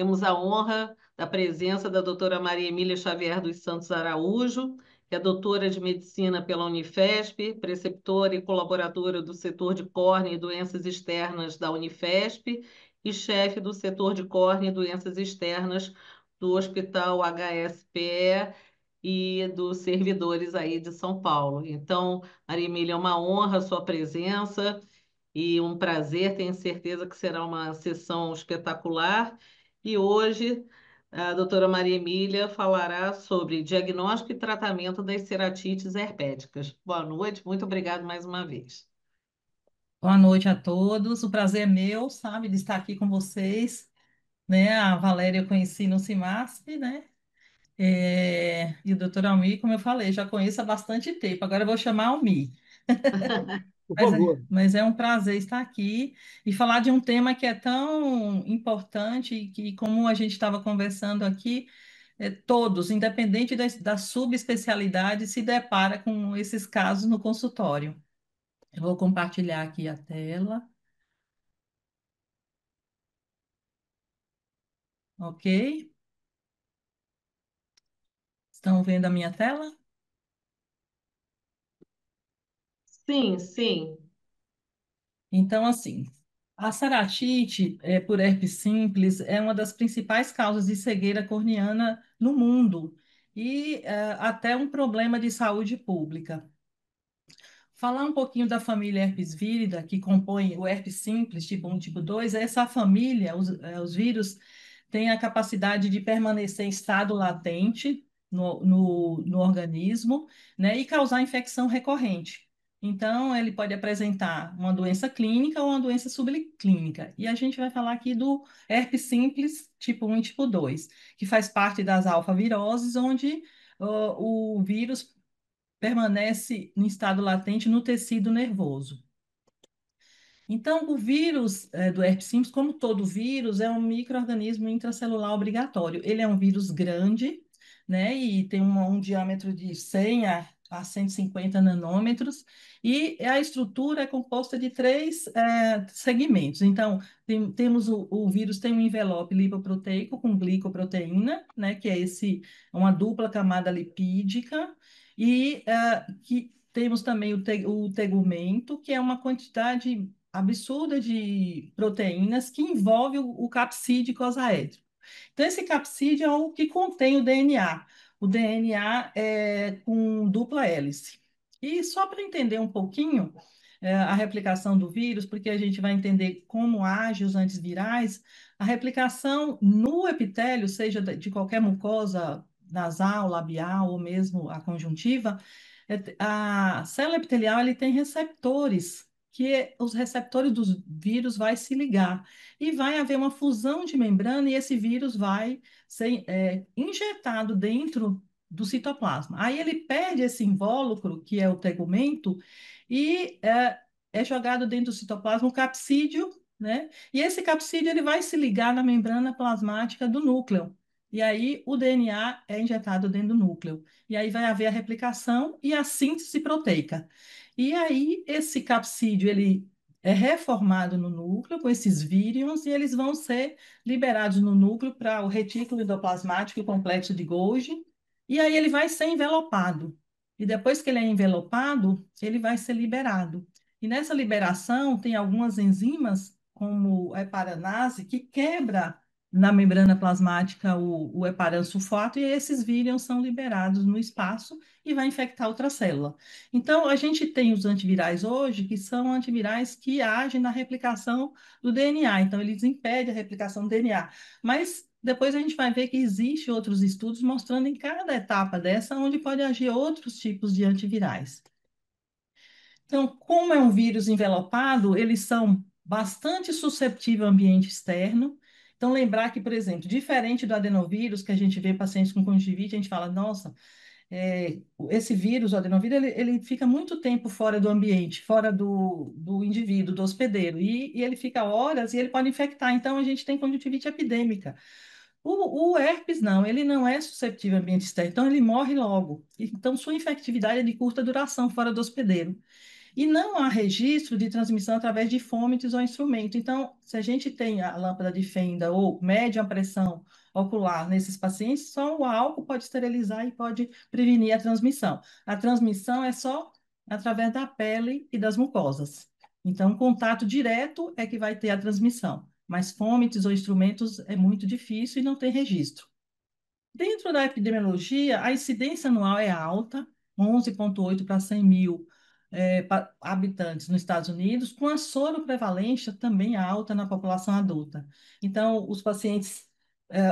Temos a honra da presença da doutora Maria Emília Xavier dos Santos Araújo, que é doutora de medicina pela Unifesp, preceptora e colaboradora do setor de córnea e doenças externas da Unifesp e chefe do setor de córnea e doenças externas do Hospital HSPE e dos servidores aí de São Paulo. Então, Maria Emília, é uma honra a sua presença e um prazer, tenho certeza que será uma sessão espetacular. E hoje a doutora Maria Emília falará sobre diagnóstico e tratamento das ceratites herpéticas. Boa noite, muito obrigada mais uma vez. Boa noite a todos. O prazer é meu, sabe, de estar aqui com vocês, né? A Valéria eu conheci no CIMASP, né? E o doutor Almir, como eu falei, já conheço há bastante tempo. Agora eu vou chamar Almir. Por Mas é, favor. mas é um prazer estar aqui e falar de um tema que é tão importante e que, como a gente estava conversando aqui, todos, independente da subespecialidade, se depara com esses casos no consultório. Eu vou compartilhar aqui a tela, ok? Estão vendo a minha tela? Sim, sim. Então, assim, a ceratite por herpes simples é uma das principais causas de cegueira corneana no mundo e até um problema de saúde pública. Falar um pouquinho da família herpes vírida, que compõe o herpes simples, tipo 1 e tipo 2, essa família, os vírus, têm a capacidade de permanecer em estado latente no organismo, né, e causar infecção recorrente. Então, ele pode apresentar uma doença clínica ou uma doença subclínica. E a gente vai falar aqui do herpes simples, tipo 1 e tipo 2, que faz parte das alfaviroses, onde o vírus permanece em estado latente no tecido nervoso. Então, o vírus do herpes simples, como todo vírus, é um micro-organismo intracelular obrigatório. Ele é um vírus grande, né, e tem um diâmetro de 100 a 150 nanômetros, e a estrutura é composta de três segmentos. Então, temos o vírus tem um envelope lipoproteico com glicoproteína, né, que é uma dupla camada lipídica, e que temos também o tegumento, que é uma quantidade absurda de proteínas que envolve o capsídeo icosaédrico. Então, esse capsídeo é o que contém o DNA. O DNA é com dupla hélice. E só para entender um pouquinho a replicação do vírus, porque a gente vai entender como agem os antivirais, a replicação no epitélio, seja de qualquer mucosa nasal, labial ou mesmo a conjuntiva, a célula epitelial ele tem receptores os receptores dos vírus vai se ligar e vai haver uma fusão de membrana e esse vírus vai ser injetado dentro do citoplasma. Aí ele perde esse invólucro, que é o tegumento, e é jogado dentro do citoplasma o capsídeo, né? E esse capsídeo ele vai se ligar na membrana plasmática do núcleo. E aí o DNA é injetado dentro do núcleo. E aí vai haver a replicação e a síntese proteica. E aí, esse capsídeo, ele é reformado no núcleo com esses vírions e eles vão ser liberados no núcleo para o retículo endoplasmático e complexo de Golgi. E aí ele vai ser envelopado. E depois que ele é envelopado, ele vai ser liberado. E nessa liberação tem algumas enzimas, como a heparanase, que quebra na membrana plasmática o heparansulfato e esses vírions são liberados no espaço e vai infectar outra célula. Então, a gente tem os antivirais hoje, que são antivirais que agem na replicação do DNA. Então, eles impedem a replicação do DNA. Mas depois a gente vai ver que existe outros estudos mostrando em cada etapa dessa onde pode agir outros tipos de antivirais. Então, como é um vírus envelopado, eles são bastante susceptíveis ao ambiente externo. Então, lembrar que, por exemplo, diferente do adenovírus, que a gente vê pacientes com conjuntivite, a gente fala, nossa, esse vírus, o adenovírus, ele fica muito tempo fora do ambiente, fora do indivíduo, do hospedeiro, e ele fica horas e ele pode infectar. Então, a gente tem conjuntivite epidêmica. O herpes, não, ele não é susceptível ao ambiente externo, então ele morre logo. Então, sua infectividade é de curta duração fora do hospedeiro. E não há registro de transmissão através de fômites ou instrumento. Então, se a gente tem a lâmpada de fenda ou média pressão ocular nesses pacientes, só o álcool pode esterilizar e pode prevenir a transmissão. A transmissão é só através da pele e das mucosas. Então, contato direto é que vai ter a transmissão, mas fômites ou instrumentos é muito difícil e não tem registro. Dentro da epidemiologia, a incidência anual é alta, 11,8 para 100 mil habitantes nos Estados Unidos, com a soroprevalência também alta na população adulta. Então, os pacientes,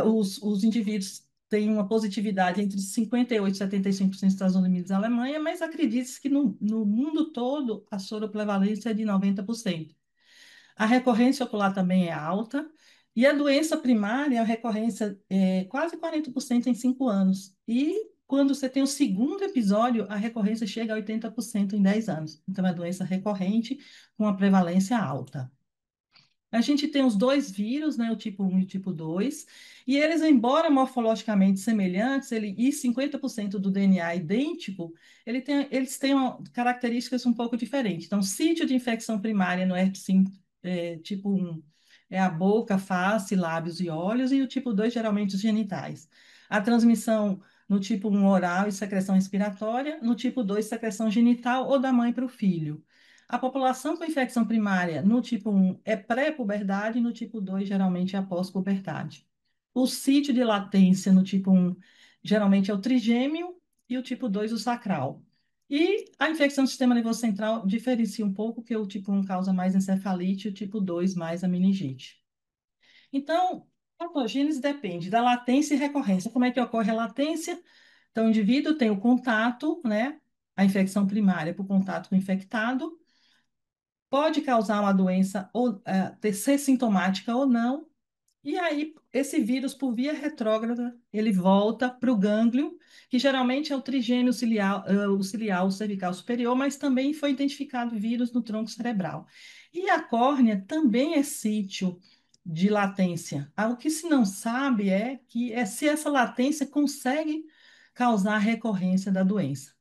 os indivíduos têm uma positividade entre 58% e 75% nos Estados Unidos e Alemanha, mas acredita-se que no mundo todo a soroprevalência é de 90%. A recorrência ocular também é alta. E a doença primária, a recorrência é quase 40% em 5 anos. E quando você tem o segundo episódio, a recorrência chega a 80% em 10 anos. Então, é uma doença recorrente com uma prevalência alta. A gente tem os dois vírus, né, o tipo 1 e o tipo 2, e eles, embora morfologicamente semelhantes, e 50% do DNA idêntico, eles têm características um pouco diferentes. Então, o sítio de infecção primária no herpes tipo 1 é a boca, face, lábios e olhos, e o tipo 2 geralmente os genitais. A transmissão no tipo 1 oral e secreção respiratória, no tipo 2 secreção genital ou da mãe para o filho. A população com infecção primária no tipo 1 é pré-puberdade e no tipo 2 geralmente é pós-puberdade. O sítio de latência no tipo 1 geralmente é o trigêmeo e o tipo 2 o sacral. E a infecção do sistema nervoso central diferencia um pouco, que o tipo 1 causa mais encefalite e o tipo 2 mais a meningite. Então, a patogênese depende da latência e recorrência. Como é que ocorre a latência? Então, o indivíduo tem o contato, né? A infecção primária por contato com o infectado, pode causar uma doença ou ser sintomática ou não. E aí, esse vírus, por via retrógrada, ele volta para o gânglio, que geralmente é o trigêmeo ciliar, o ciliar, o cervical superior, mas também foi identificado vírus no tronco cerebral. E a córnea também é sítio de latência. O que se não sabe é se essa latência consegue causar recorrência da doença.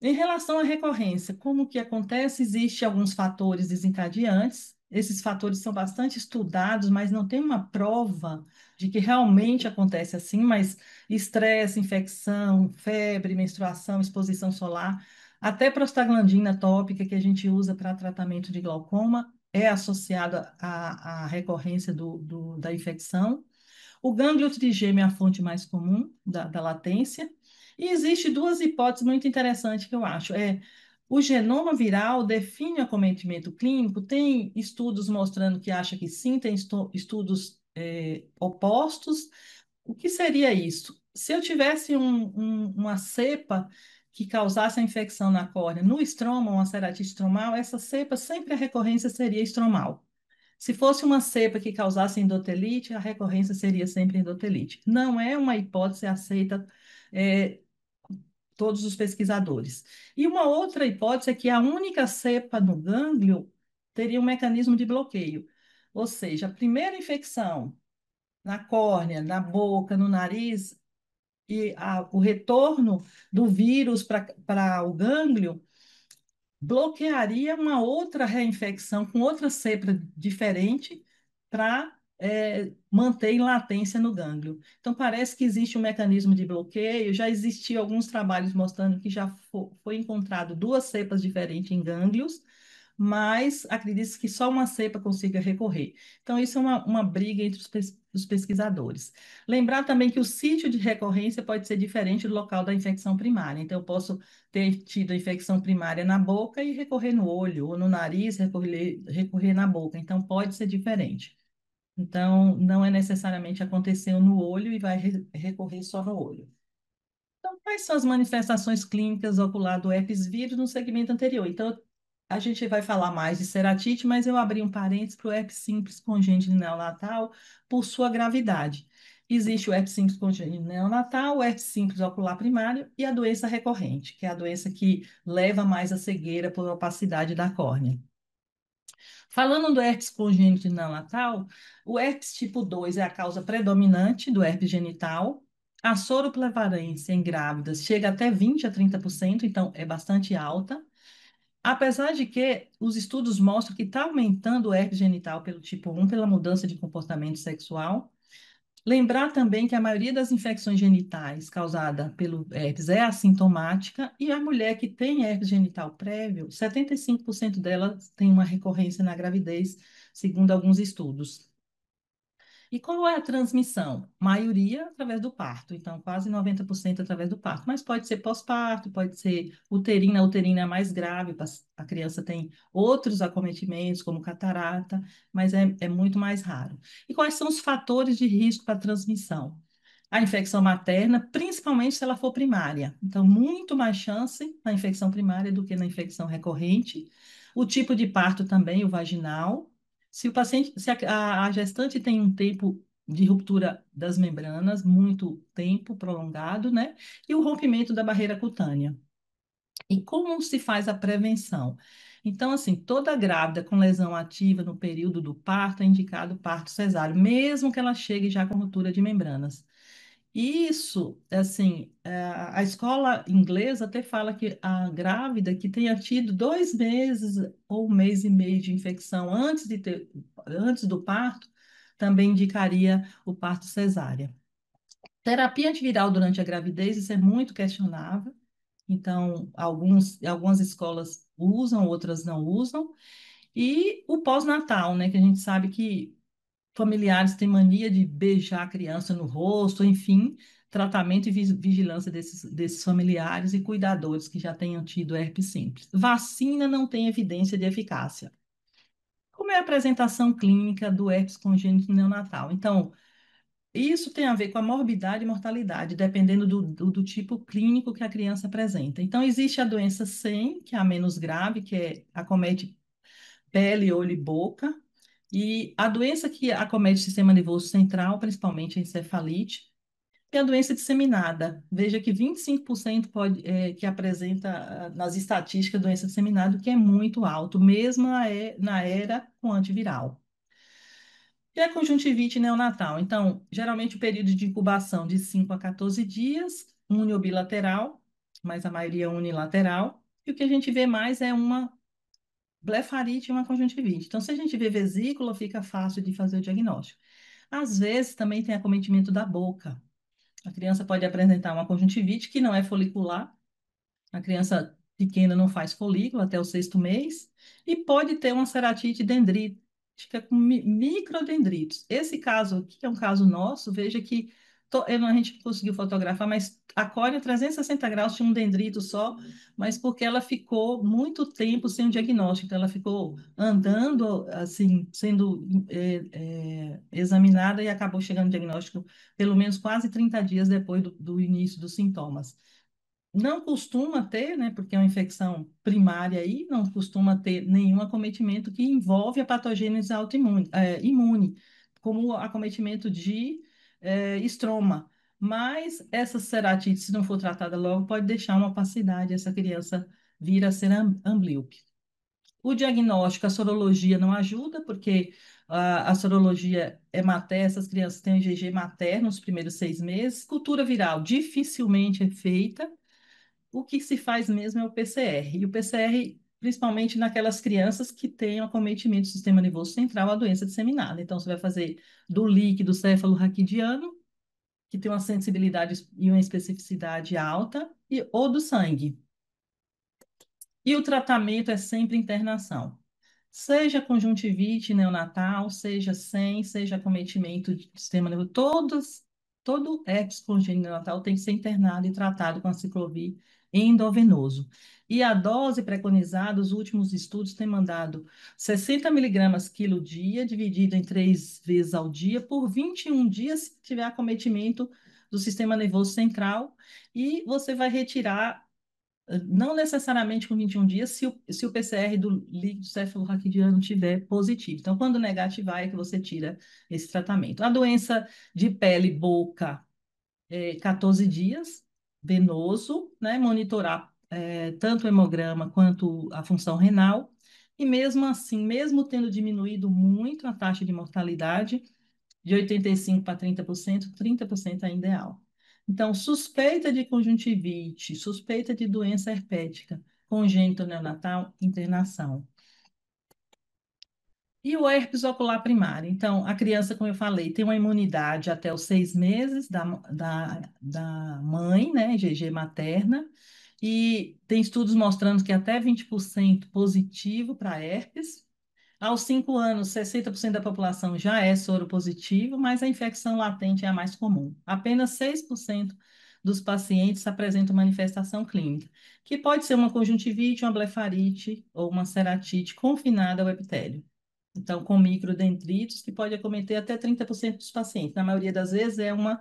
Em relação à recorrência, como que acontece? Existem alguns fatores desencadeantes. Esses fatores são bastante estudados, mas não tem uma prova de que realmente acontece assim, mas estresse, infecção, febre, menstruação, exposição solar, até prostaglandina tópica que a gente usa para tratamento de glaucoma é associada à recorrência da infecção. O gânglio trigêmeo é a fonte mais comum da latência. E existe duas hipóteses muito interessantes que eu acho. O genoma viral define o acometimento clínico? Tem estudos mostrando que acha que sim, tem estudos opostos. O que seria isso? Se eu tivesse uma cepa que causasse a infecção na córnea, no estroma, uma ceratite estromal, essa cepa sempre a recorrência seria estromal. Se fosse uma cepa que causasse endotelite, a recorrência seria sempre endotelite. Não é uma hipótese aceita é, todos os pesquisadores. E uma outra hipótese é que a única cepa no gânglio teria um mecanismo de bloqueio. Ou seja, a primeira infecção na córnea, na boca, no nariz, e o retorno do vírus para o gânglio bloquearia uma outra reinfecção com outra cepa diferente para manter em latência no gânglio. Então, parece que existe um mecanismo de bloqueio. Já existiam alguns trabalhos mostrando que já foi encontrado duas cepas diferentes em gânglios, mas acredita-se que só uma cepa consiga recorrer. Então, isso é uma briga entre os pesquisadores. Lembrar também que o sítio de recorrência pode ser diferente do local da infecção primária. Então, eu posso ter tido a infecção primária na boca e recorrer no olho, ou no nariz, recorrer na boca. Então, pode ser diferente. Então, não é necessariamente aconteceu no olho e vai recorrer só no olho. Então, quais são as manifestações clínicas ocular do herpes vírus no segmento anterior? Então, a gente vai falar mais de ceratite, mas eu abri um parênteses para o herpes simples congênito neonatal por sua gravidade. Existe o herpes simples congênito neonatal, o herpes simples ocular primário e a doença recorrente, que é a doença que leva mais à cegueira por opacidade da córnea. Falando do herpes congênito neonatal, o herpes tipo 2 é a causa predominante do herpes genital. A soroprevalência em grávidas chega até 20 a 30%, então é bastante alta. Apesar de que os estudos mostram que está aumentando o herpes genital pelo tipo 1 pela mudança de comportamento sexual. Lembrar também que a maioria das infecções genitais causada pelo herpes é assintomática e a mulher que tem herpes genital prévio, 75% delas tem uma recorrência na gravidez, segundo alguns estudos. E qual é a transmissão? Maioria através do parto, então quase 90% através do parto, mas pode ser pós-parto, pode ser uterina, a uterina é mais grave, a criança tem outros acometimentos, como catarata, mas é muito mais raro. E quais são os fatores de risco para transmissão? A infecção materna, principalmente se ela for primária. Então, muito mais chance na infecção primária do que na infecção recorrente. O tipo de parto também, o vaginal. Se o paciente, se a gestante tem um tempo de ruptura das membranas, muito tempo prolongado, né? E o rompimento da barreira cutânea. E como se faz a prevenção? Então, assim, toda grávida com lesão ativa no período do parto é indicado parto cesáreo, mesmo que ela chegue já com ruptura de membranas. Isso, assim, a escola inglesa até fala que a grávida que tenha tido 2 meses ou 1 mês e meio de infecção antes do parto, também indicaria o parto cesárea. Terapia antiviral durante a gravidez, isso é muito questionável. Então, algumas escolas usam, outras não usam. E o pós-natal, né, que a gente sabe que familiares têm mania de beijar a criança no rosto, enfim, tratamento e vigilância desses familiares e cuidadores que já tenham tido herpes simples. Vacina não tem evidência de eficácia. Como é a apresentação clínica do herpes congênito neonatal? Então, isso tem a ver com a morbidade e mortalidade, dependendo do tipo clínico que a criança apresenta. Então, existe a doença SEM, que é a menos grave, acomete pele, olho e boca. E a doença que acomete o sistema nervoso central, principalmente a encefalite, é a doença disseminada. Veja que 25% que apresenta nas estatísticas doença disseminada, o que é muito alto, mesmo na era com antiviral. E a conjuntivite neonatal? Então, geralmente o período de incubação de 5 a 14 dias, uni ou bilateral, mas a maioria é unilateral. E o que a gente vê mais é uma blefarite e uma conjuntivite. Então, se a gente vê vesícula, fica fácil de fazer o diagnóstico. Às vezes, também tem acometimento da boca. A criança pode apresentar uma conjuntivite que não é folicular, a criança pequena não faz folículo até o 6º mês e pode ter uma ceratite dendrítica com microdendritos. Esse caso aqui, que é um caso nosso, veja que a gente não conseguiu fotografar, mas a córnea 360 graus tinha um dendrito só, mas porque ela ficou muito tempo sem o diagnóstico. Então, ela ficou andando, assim, sendo examinada e acabou chegando ao diagnóstico pelo menos quase 30 dias depois do início dos sintomas. Não costuma ter, né, porque é uma infecção primária aí, não costuma ter nenhum acometimento que envolve a patogênese autoimune, imune, como o acometimento de estroma. Mas essa ceratite, se não for tratada logo, pode deixar uma opacidade, essa criança vir a ser amblíope. O diagnóstico, a sorologia não ajuda, porque a sorologia é materna, essas crianças têm o IgG materno nos primeiros 6 meses. Cultura viral dificilmente é feita, o que se faz mesmo é o PCR. E o PCR, principalmente naquelas crianças que têm acometimento do sistema nervoso central, a doença disseminada. Então, você vai fazer do líquido céfalo-raquidiano, que tem uma sensibilidade e uma especificidade alta, ou do sangue. E o tratamento é sempre internação. Seja conjuntivite neonatal, seja sem, seja acometimento de sistema nervoso, todo herpes congênito neonatal tem que ser internado e tratado com aciclovir endovenoso. E a dose preconizada, os últimos estudos têm mandado 60 miligramas quilo dia, dividido em 3 vezes ao dia, por 21 dias, se tiver acometimento do sistema nervoso central, e você vai retirar não necessariamente com 21 dias, se o PCR do líquido cefalorraquidiano tiver positivo. Então, quando negativar, é que você tira esse tratamento. A doença de pele, boca, 14 dias, venoso, né? Monitorar tanto o hemograma quanto a função renal. E mesmo assim, mesmo tendo diminuído muito a taxa de mortalidade, de 85% para 30%, 30% ainda é alto. Então, suspeita de conjuntivite, suspeita de doença herpética, congênito neonatal, internação. E o herpes ocular primário. Então, a criança, como eu falei, tem uma imunidade até os 6 meses da mãe, né, IgG materna, e tem estudos mostrando que até 20% positivo para herpes. Aos 5 anos, 60% da população já é soropositivo, mas a infecção latente é a mais comum. Apenas 6% dos pacientes apresentam manifestação clínica, que pode ser uma conjuntivite, uma blefarite ou uma ceratite confinada ao epitélio. Então, com microdendritos, que pode acometer até 30% dos pacientes. Na maioria das vezes é uma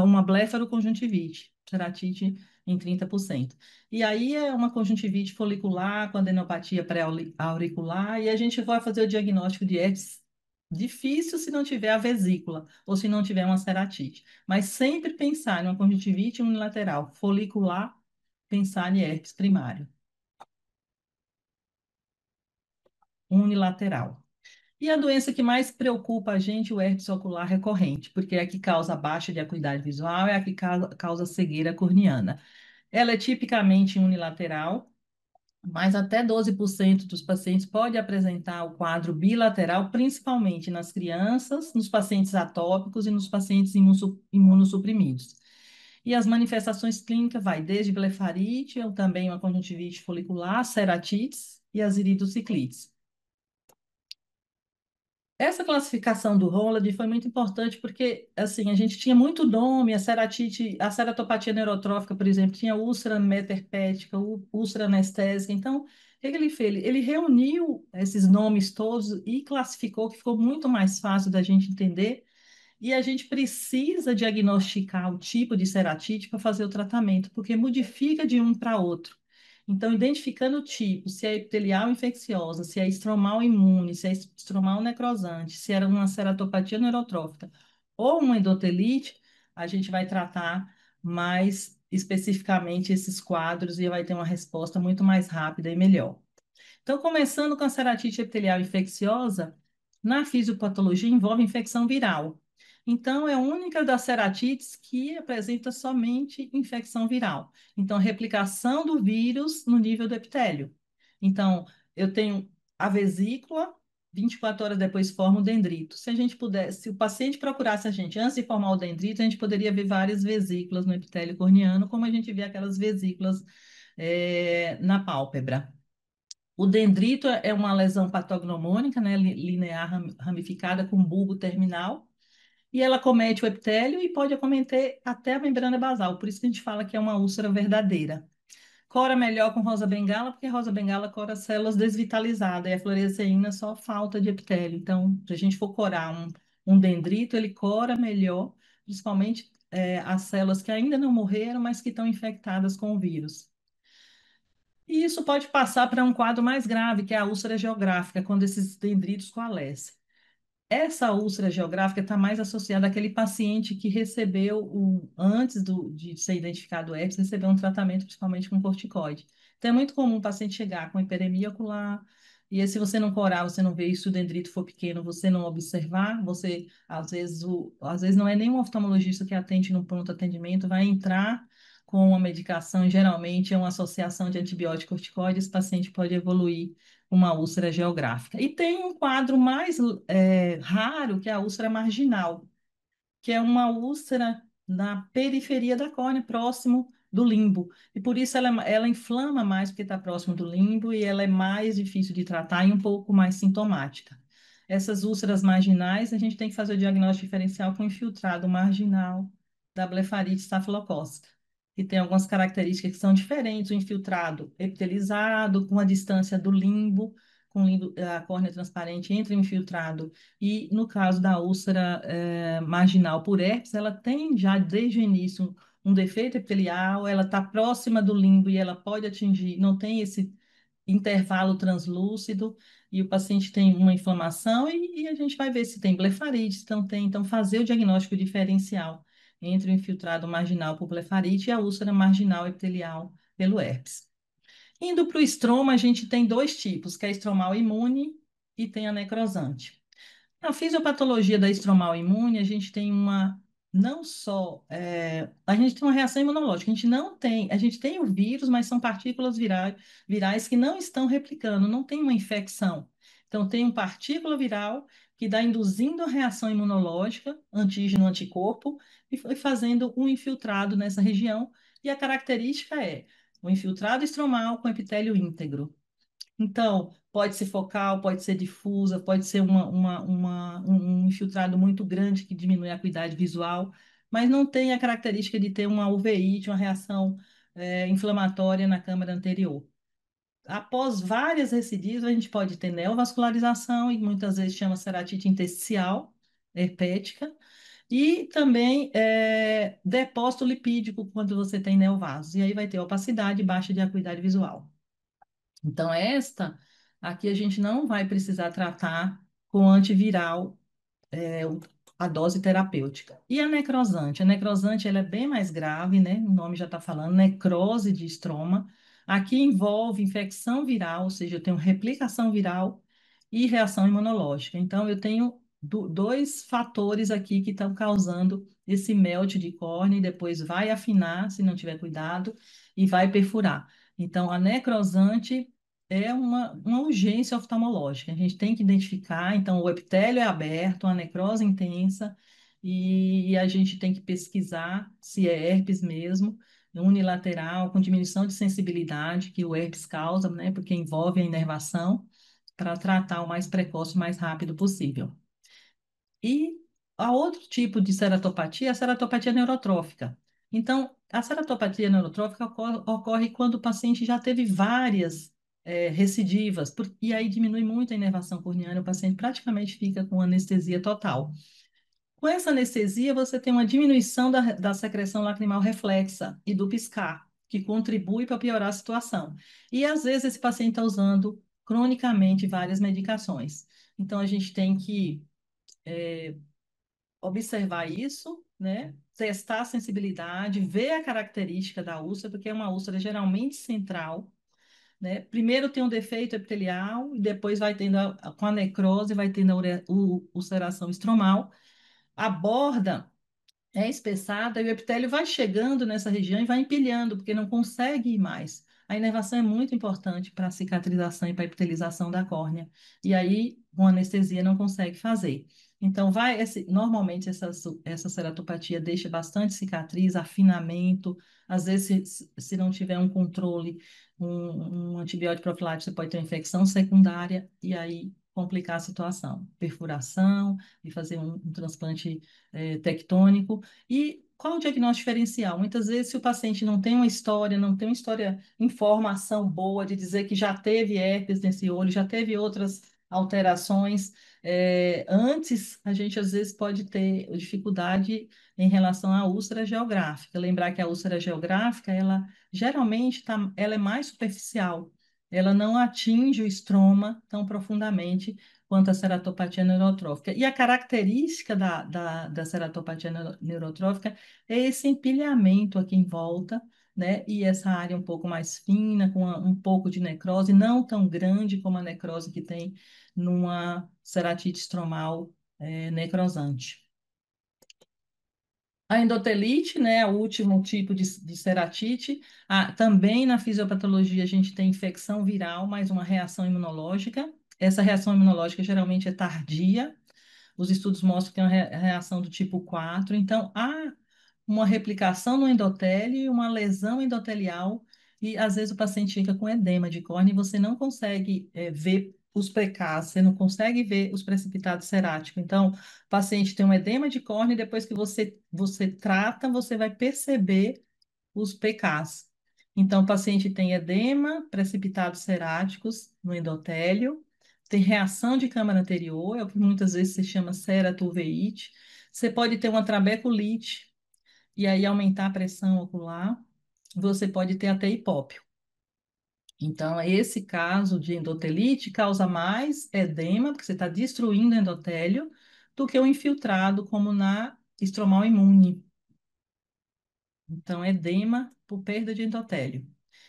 uma blefaroconjuntivite, ceratite em 30%. E aí é uma conjuntivite folicular com adenopatia pré-auricular, e a gente vai fazer o diagnóstico de herpes difícil se não tiver a vesícula ou se não tiver uma ceratite. Mas sempre pensar em uma conjuntivite unilateral folicular, pensar em herpes primário, unilateral. E a doença que mais preocupa a gente, o herpes ocular recorrente, porque é a que causa baixa de acuidade visual, é a que causa cegueira corneana. Ela é tipicamente unilateral, mas até 12% dos pacientes pode apresentar o quadro bilateral, principalmente nas crianças, nos pacientes atópicos e nos pacientes imunossuprimidos. E as manifestações clínicas vai desde blefarite, ou também uma conjuntivite folicular, ceratites e as iridociclites. Essa classificação do Holland foi muito importante porque, assim, a gente tinha muito nome, a ceratite, a ceratopatia neurotrófica, por exemplo, tinha úlcera metaherpética, úlcera anestésica. Então, o que que ele fez? Ele reuniu esses nomes todos e classificou, que ficou muito mais fácil da gente entender. E a gente precisa diagnosticar o tipo de ceratite para fazer o tratamento, porque modifica de um para outro. Então, identificando o tipo, se é epitelial infecciosa, se é estromal imune, se é estromal necrosante, se era uma ceratopatia neurotrófica ou uma endotelite, a gente vai tratar mais especificamente esses quadros e vai ter uma resposta muito mais rápida e melhor. Então, começando com a ceratite epitelial infecciosa, na fisiopatologia envolve infecção viral. Então, é a única das ceratites que apresenta somente infecção viral. Então, replicação do vírus no nível do epitélio. Então, eu tenho a vesícula, 24 horas depois forma o dendrito. Se a gente pudesse, se o paciente procurasse a gente antes de formar o dendrito, a gente poderia ver várias vesículas no epitélio corneano, como a gente vê aquelas vesículas na pálpebra. O dendrito é uma lesão patognomônica, né, linear ramificada com bulbo terminal, e ela comete o epitélio e pode acometer até a membrana basal, por isso que a gente fala que é uma úlcera verdadeira. Cora melhor com rosa bengala, porque rosa bengala cora células desvitalizadas, e a fluoresceína só falta de epitélio. Então, se a gente for corar um dendrito, ele cora melhor, principalmente as células que ainda não morreram, mas que estão infectadas com o vírus. E isso pode passar para um quadro mais grave, que é a úlcera geográfica, quando esses dendritos coalescem. Essa úlcera geográfica está mais associada àquele paciente que recebeu, antes de ser identificado o herpes, recebeu um tratamento principalmente com corticoide. Então, é muito comum o paciente chegar com hiperemia ocular, e aí, se você não corar, você não vê isso, se o dendrito for pequeno, você não observar, você, às vezes não é nenhum oftalmologista que atende no pronto atendimento, vai entrar com uma medicação, geralmente é uma associação de antibiótico corticoide, esse paciente pode evoluir uma úlcera geográfica. E tem um quadro mais raro, que é a úlcera marginal, que é uma úlcera na periferia da córnea, próximo do limbo. E por isso ela inflama mais, porque está próximo do limbo, e ela é mais difícil de tratar e um pouco mais sintomática. Essas úlceras marginais, a gente tem que fazer o diagnóstico diferencial com infiltrado marginal da blefarite estafilocócica, que tem algumas características que são diferentes. O infiltrado epitelizado, com a distância do limbo, com a córnea transparente entre o infiltrado e, no caso da úlcera marginal por herpes, ela tem já desde o início um defeito epitelial, ela está próxima do limbo e ela pode atingir, não tem esse intervalo translúcido, e o paciente tem uma inflamação, e a gente vai ver se tem blefarite, se não tem. Então, fazer o diagnóstico diferencial entre o infiltrado marginal por blefarite e a úlcera marginal epitelial pelo herpes. Indo para o estroma, a gente tem dois tipos, que é a estromal imune e tem a necrosante. Na fisiopatologia da estromal imune, a gente tem uma não só a gente tem uma reação imunológica, a gente não tem, a gente tem o vírus, mas são partículas virais que não estão replicando, não tem uma infecção. Então, tem uma partícula viral que está induzindo a reação imunológica, antígeno-anticorpo, e foi fazendo um infiltrado nessa região. E a característica é o infiltrado estromal com epitélio íntegro. Então, pode ser focal, pode ser difusa, pode ser um infiltrado muito grande que diminui a acuidade visual, mas não tem a característica de ter uma uveíte, uma reação inflamatória na câmara anterior. Após várias recidivas, a gente pode ter neovascularização, e muitas vezes chama ceratite intersticial, herpética, e também depósito lipídico quando você tem neovasos. E aí vai ter opacidade e baixa de acuidade visual. Então, esta aqui a gente não vai precisar tratar com antiviral é, o- a dose terapêutica. E a necrosante? A necrosante ela é bem mais grave, né? O nome já está falando, necrose de estroma. Aqui envolve infecção viral, ou seja, eu tenho replicação viral e reação imunológica. Então, eu tenho dois fatores aqui que estão causando esse melt de córnea e depois vai afinar, se não tiver cuidado, e vai perfurar. Então, a necrosante é uma urgência oftalmológica. A gente tem que identificar, então, o epitélio é aberto, a necrose intensa, e a gente tem que pesquisar se é herpes mesmo, unilateral, com diminuição de sensibilidade que o herpes causa, né, porque envolve a inervação, para tratar o mais precoce, o mais rápido possível. E a outro tipo de ceratopatia é a ceratopatia neurotrófica. Então, a ceratopatia neurotrófica ocorre quando o paciente já teve várias recidivas, e aí diminui muito a inervação corneana, o paciente praticamente fica com anestesia total. Com essa anestesia, você tem uma diminuição da secreção lacrimal reflexa e do piscar, que contribui para piorar a situação. E às vezes esse paciente está usando cronicamente várias medicações. Então, a gente tem que observar isso, né? Testar a sensibilidade, ver a característica da úlcera, porque é uma úlcera geralmente central, né? Primeiro tem um defeito epitelial e depois vai tendo com a necrose, vai tendo a ulceração estromal. A borda é espessada e o epitélio vai chegando nessa região e vai empilhando, porque não consegue ir mais. A inervação é muito importante para a cicatrização e para a epitelização da córnea. E aí, com anestesia, não consegue fazer. Então, normalmente, essa ceratopatia deixa bastante cicatriz, afinamento. Às vezes, se não tiver um controle, um antibiótico profilático, você pode ter uma infecção secundária e aí complicar a situação. Perfuração e fazer um transplante tectônico. E qual o diagnóstico diferencial? Muitas vezes, se o paciente não tem uma história, não tem uma história, informação boa de dizer que já teve herpes nesse olho, já teve outras alterações, antes a gente às vezes pode ter dificuldade em relação à úlcera geográfica. Lembrar que a úlcera geográfica, ela geralmente ela é mais superficial, ela não atinge o estroma tão profundamente quanto a ceratopatia neurotrófica. E a característica da ceratopatia neurotrófica é esse empilhamento aqui em volta, né? E essa área um pouco mais fina, com um pouco de necrose, não tão grande como a necrose que tem numa ceratite estromal necrosante. A endotelite, né, é o último tipo de ceratite. Também na fisiopatologia a gente tem infecção viral, mais uma reação imunológica. Essa reação imunológica geralmente é tardia. Os estudos mostram que tem uma reação do tipo 4. Então, há uma replicação no endotélio e uma lesão endotelial, e às vezes o paciente fica com edema de córnea e você não consegue ver os precasos, você não consegue ver os precipitados seráticos. Então, o paciente tem um edema de córnea e depois que você trata, você vai perceber os PKs. Então, o paciente tem edema, precipitados seráticos no endotélio, tem reação de câmara anterior, é o que muitas vezes se chama ceratouveíte. Você pode ter uma trabeculite, e aí aumentar a pressão ocular. Você pode ter até hipópio. Então, esse caso de endotelite causa mais edema, porque você está destruindo o endotélio, do que o infiltrado, como na estromal imune. Então, edema por perda de endotélio.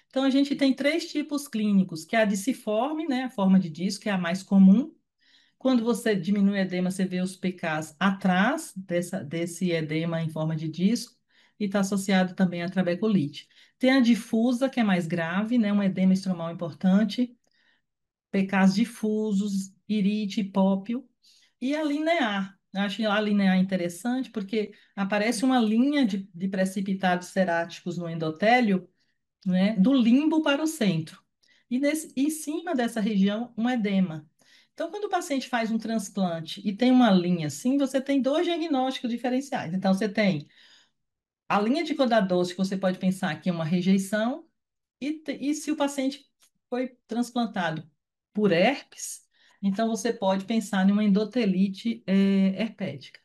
Então, a gente tem três tipos clínicos, que é a disciforme, né, a forma de disco, que é a mais comum, Quando você diminui o edema, você vê os PKs atrás desse edema em forma de disco e está associado também à trabeculite. Tem a difusa, que é mais grave, né? Um edema estromal importante, PKs difusos, irite, hipópio. E a linear. Eu acho a linear interessante porque aparece uma linha de precipitados seráticos no endotélio, né, do limbo para o centro. E em cima dessa região, um edema. Então, quando o paciente faz um transplante e tem uma linha assim, você tem dois diagnósticos diferenciais. Então, você tem a linha de Coda-12, que você pode pensar que é uma rejeição, e se o paciente foi transplantado por herpes, então você pode pensar em uma endotelite herpética.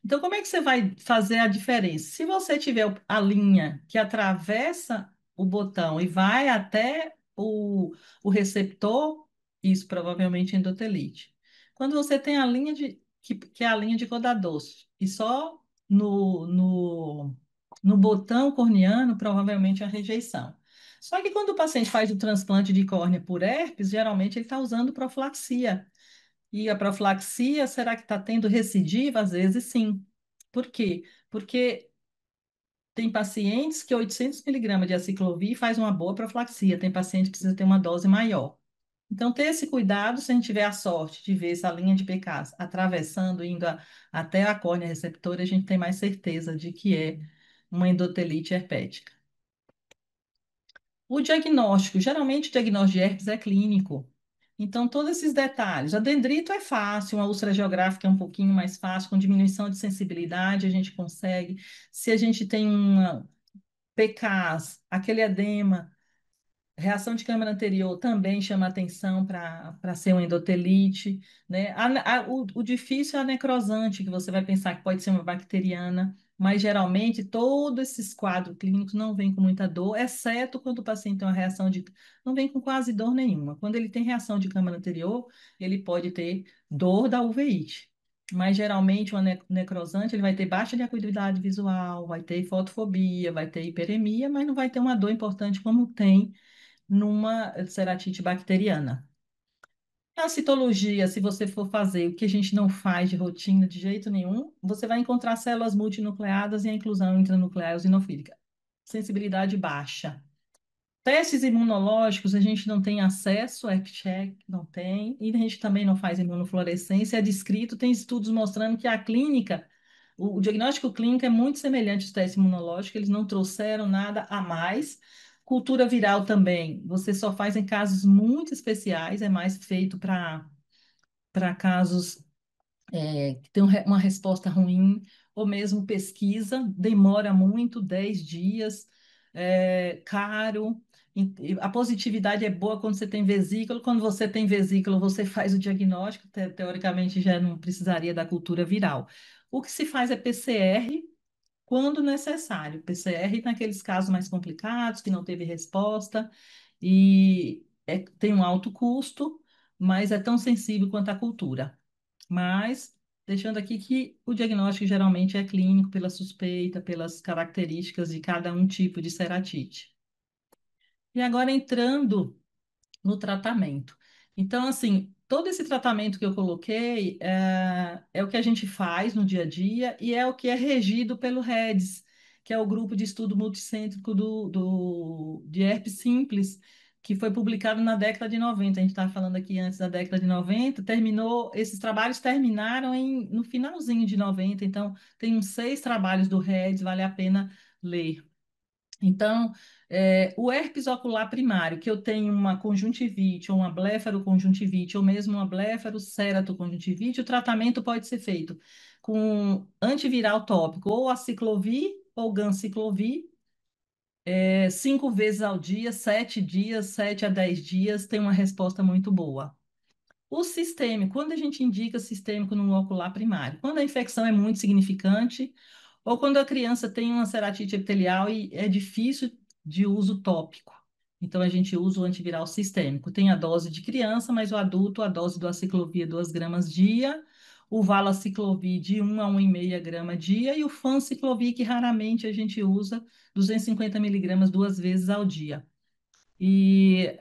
Então, como é que você vai fazer a diferença? Se você tiver a linha que atravessa o botão e vai até o receptor, isso provavelmente é endotelite. Quando você tem a linha que é a linha de Coda-Doce, e só no botão corneano, provavelmente é a rejeição. Só que quando o paciente faz o transplante de córnea por herpes, geralmente ele está usando profilaxia. E a profilaxia, será que está tendo recidiva? Às vezes sim. Por quê? Porque tem pacientes que 800 miligramas de aciclovir faz uma boa profilaxia, tem paciente que precisa ter uma dose maior. Então, ter esse cuidado, se a gente tiver a sorte de ver essa linha de PKs atravessando, até a córnea receptora, a gente tem mais certeza de que é uma endotelite herpética. O diagnóstico, geralmente o diagnóstico de herpes é clínico. Então, todos esses detalhes. A dendrito é fácil, uma úlcera geográfica é um pouquinho mais fácil, com diminuição de sensibilidade a gente consegue. Se a gente tem uma PCAS, aquele edema, reação de câmara anterior também chama atenção para ser um endotelite, né? O difícil é a necrosante, que você vai pensar que pode ser uma bacteriana, mas geralmente todos esses quadros clínicos não vêm com muita dor, exceto quando o paciente tem uma reação de. Não vem com quase dor nenhuma. Quando ele tem reação de câmara anterior, ele pode ter dor da uveíte. Mas geralmente uma necrosante ele vai ter baixa de acuidade visual, vai ter fotofobia, vai ter hiperemia, mas não vai ter uma dor importante como tem numa ceratite bacteriana. Na citologia, se você for fazer o que a gente não faz de rotina de jeito nenhum, você vai encontrar células multinucleadas e a inclusão intranuclear eosinofílica. Sensibilidade baixa. Testes imunológicos, a gente não tem acesso, EpiCheck não tem, e a gente também não faz imunofluorescência, é descrito, tem estudos mostrando que a clínica, o diagnóstico clínico é muito semelhante aos testes imunológicos, eles não trouxeram nada a mais. Cultura viral também, você só faz em casos muito especiais, é mais feito para casos que tem uma resposta ruim, ou mesmo pesquisa, demora muito, 10 dias, caro. A positividade é boa quando você tem vesículo. Quando você tem vesículo, você faz o diagnóstico, teoricamente já não precisaria da cultura viral. O que se faz é PCR quando necessário. PCR naqueles casos mais complicados, que não teve resposta, e tem um alto custo, mas é tão sensível quanto a cultura. Mas, deixando aqui que o diagnóstico geralmente é clínico pela suspeita, pelas características de cada um tipo de ceratite. E agora entrando no tratamento. Então, assim, todo esse tratamento que eu coloquei é o que a gente faz no dia a dia e é o que é regido pelo REDS, que é o grupo de estudo multicêntrico de herpes simples, que foi publicado na década de 90. A gente estava falando aqui antes da década de 90, esses trabalhos terminaram no finalzinho de 90, então tem uns 6 trabalhos do REDS, vale a pena ler. Então, o herpes ocular primário, que eu tenho uma conjuntivite, ou uma blefaroconjuntivite, ou mesmo uma blefaroceratoconjuntivite, o tratamento pode ser feito com antiviral tópico, ou aciclovir, ou ganciclovir, 5 vezes ao dia, 7 dias, 7 a 10 dias, tem uma resposta muito boa. O sistêmico, quando a gente indica sistêmico no ocular primário? Quando a infecção é muito significante ou quando a criança tem uma ceratite epitelial e é difícil de uso tópico. Então, a gente usa o antiviral sistêmico. Tem a dose de criança, mas o adulto, a dose do aciclovir 2 gramas dia, o valaciclovir de 1 a 1,5 grama dia e o fanciclovir, que raramente a gente usa 250 miligramas 2 vezes ao dia. E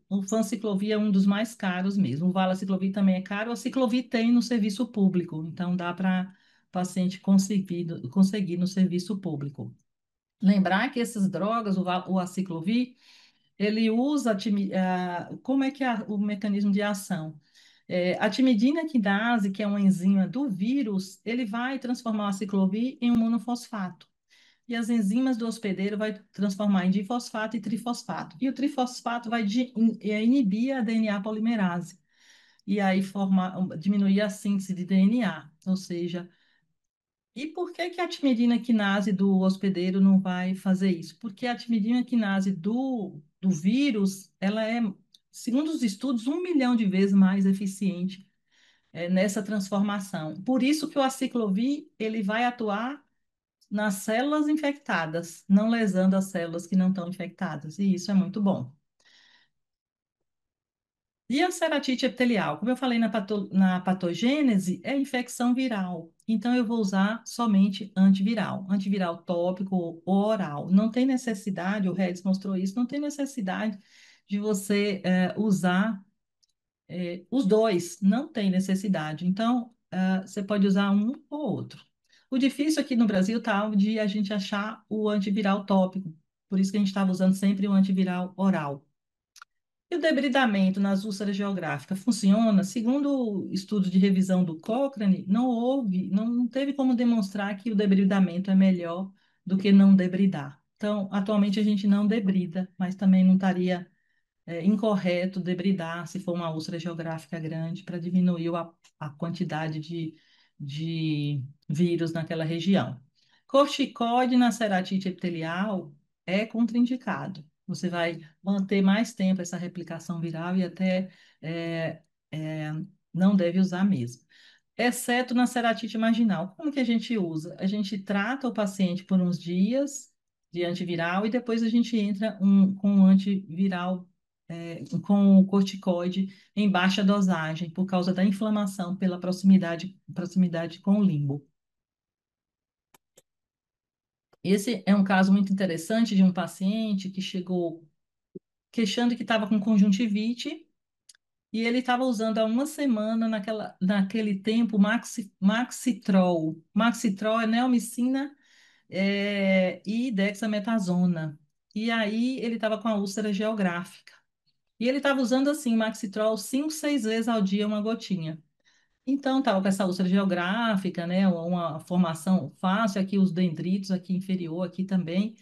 o Fanciclovir é um dos mais caros mesmo. O Valaciclovir também é caro. A Ciclovir tem no serviço público, então dá para o paciente conseguir no serviço público. Lembrar que essas drogas, o aciclovir, ele usa como é que é o mecanismo de ação? A timidina quinase, que é uma enzima do vírus, ele vai transformar o aciclovir em um monofosfato. E as enzimas do hospedeiro vai transformar em difosfato e trifosfato. E o trifosfato vai inibir a DNA polimerase. E aí diminuir a síntese de DNA. Ou seja, e por que que a timidina quinase do hospedeiro não vai fazer isso? Porque a timidina quinase do vírus, ela é, segundo os estudos, 1 milhão de vezes mais eficiente nessa transformação. Por isso que o aciclovir, ele vai atuar nas células infectadas, não lesando as células que não estão infectadas. E isso é muito bom. E a ceratite epitelial? Como eu falei na patogênese, é infecção viral. Então, eu vou usar somente antiviral. Antiviral tópico ou oral. Não tem necessidade, o Redis mostrou isso, não tem necessidade de você usar os dois. Não tem necessidade. Então, você pode usar um ou outro. O difícil aqui no Brasil está de a gente achar o antiviral tópico. Por isso que a gente estava usando sempre o antiviral oral. E o debridamento nas úlceras geográficas funciona? Segundo estudos de revisão do Cochrane, não teve como demonstrar que o debridamento é melhor do que não debridar. Então, atualmente a gente não debrida, mas também não estaria incorreto debridar se for uma úlcera geográfica grande para diminuir a quantidade de vírus naquela região. Corticoide na ceratite epitelial é contraindicado. Você vai manter mais tempo essa replicação viral e até é, é, não deve usar mesmo. Exceto na ceratite marginal. Como que a gente usa? A gente trata o paciente por uns dias de antiviral e depois a gente entra com um antiviral, com o corticoide em baixa dosagem, por causa da inflamação pela proximidade com o limbo. Esse é um caso muito interessante de um paciente que chegou queixando que estava com conjuntivite e ele estava usando há uma semana naquele tempo Maxitrol. Maxitrol é neomicina e dexametasona. E aí ele estava com a úlcera geográfica. E ele estava usando assim, Maxitrol 5, 6 vezes ao dia, uma gotinha. Então, estava com essa úlcera geográfica, né? Uma formação fácil, aqui os dendritos, aqui inferior, aqui também.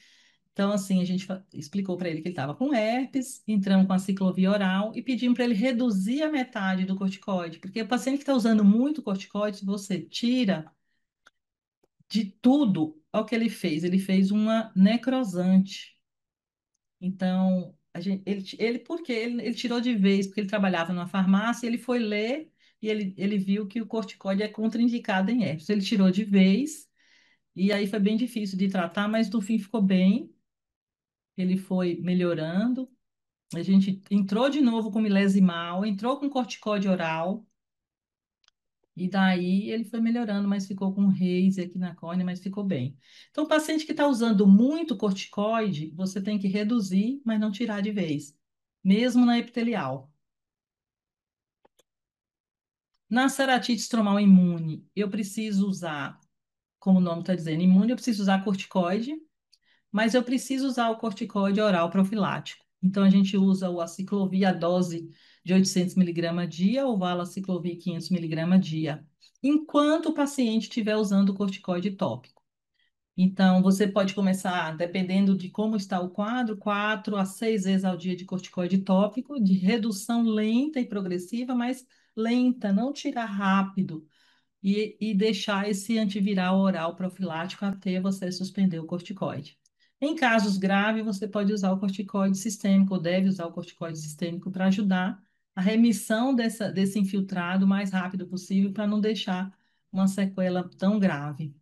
Então, assim, a gente explicou para ele que ele estava com herpes, entramos com a ciclovia oral e pedimos para ele reduzir a metade do corticoide, porque o paciente que está usando muito corticoide, se você tira de tudo, olha o que ele fez uma necrosante. Então, porque ele tirou de vez, porque ele trabalhava numa farmácia, ele foi ler e ele viu que o corticoide é contraindicado em herpes. Ele tirou de vez, e aí foi bem difícil de tratar, mas no fim ficou bem, ele foi melhorando. A gente entrou de novo com milesimal, entrou com corticoide oral, e daí ele foi melhorando, mas ficou com haze aqui na córnea, mas ficou bem. Então, o paciente que está usando muito corticoide, você tem que reduzir, mas não tirar de vez, mesmo na epitelial. Na ceratite estromal imune, eu preciso usar, como o nome está dizendo, imune, eu preciso usar corticoide, mas eu preciso usar o corticoide oral profilático. Então, a gente usa o aciclovir, a dose de 800 miligramas dia, ou valaciclovir 500 miligramas dia, enquanto o paciente estiver usando o corticoide tópico. Então, você pode começar, dependendo de como está o quadro, 4 a 6 vezes ao dia de corticoide tópico, de redução lenta e progressiva, mas lenta, não tirar rápido, e deixar esse antiviral oral profilático até você suspender o corticoide. Em casos graves, você pode usar o corticoide sistêmico, ou deve usar o corticoide sistêmico para ajudar a remissão desse infiltrado o mais rápido possível, para não deixar uma sequela tão grave.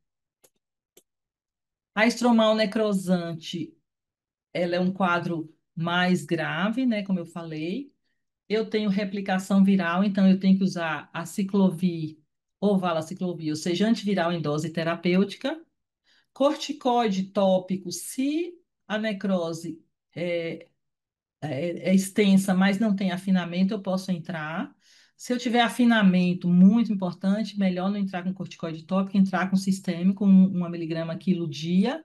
A estromal necrosante, ela é um quadro mais grave, né, como eu falei. Eu tenho replicação viral, então eu tenho que usar a ciclovir ou valaciclovir, ou seja, antiviral em dose terapêutica. Corticoide tópico, se a necrose é extensa, mas não tem afinamento, eu posso entrar. Se eu tiver afinamento, muito importante, melhor não entrar com corticoide tópico, entrar com sistêmico, 1 miligrama quilo dia.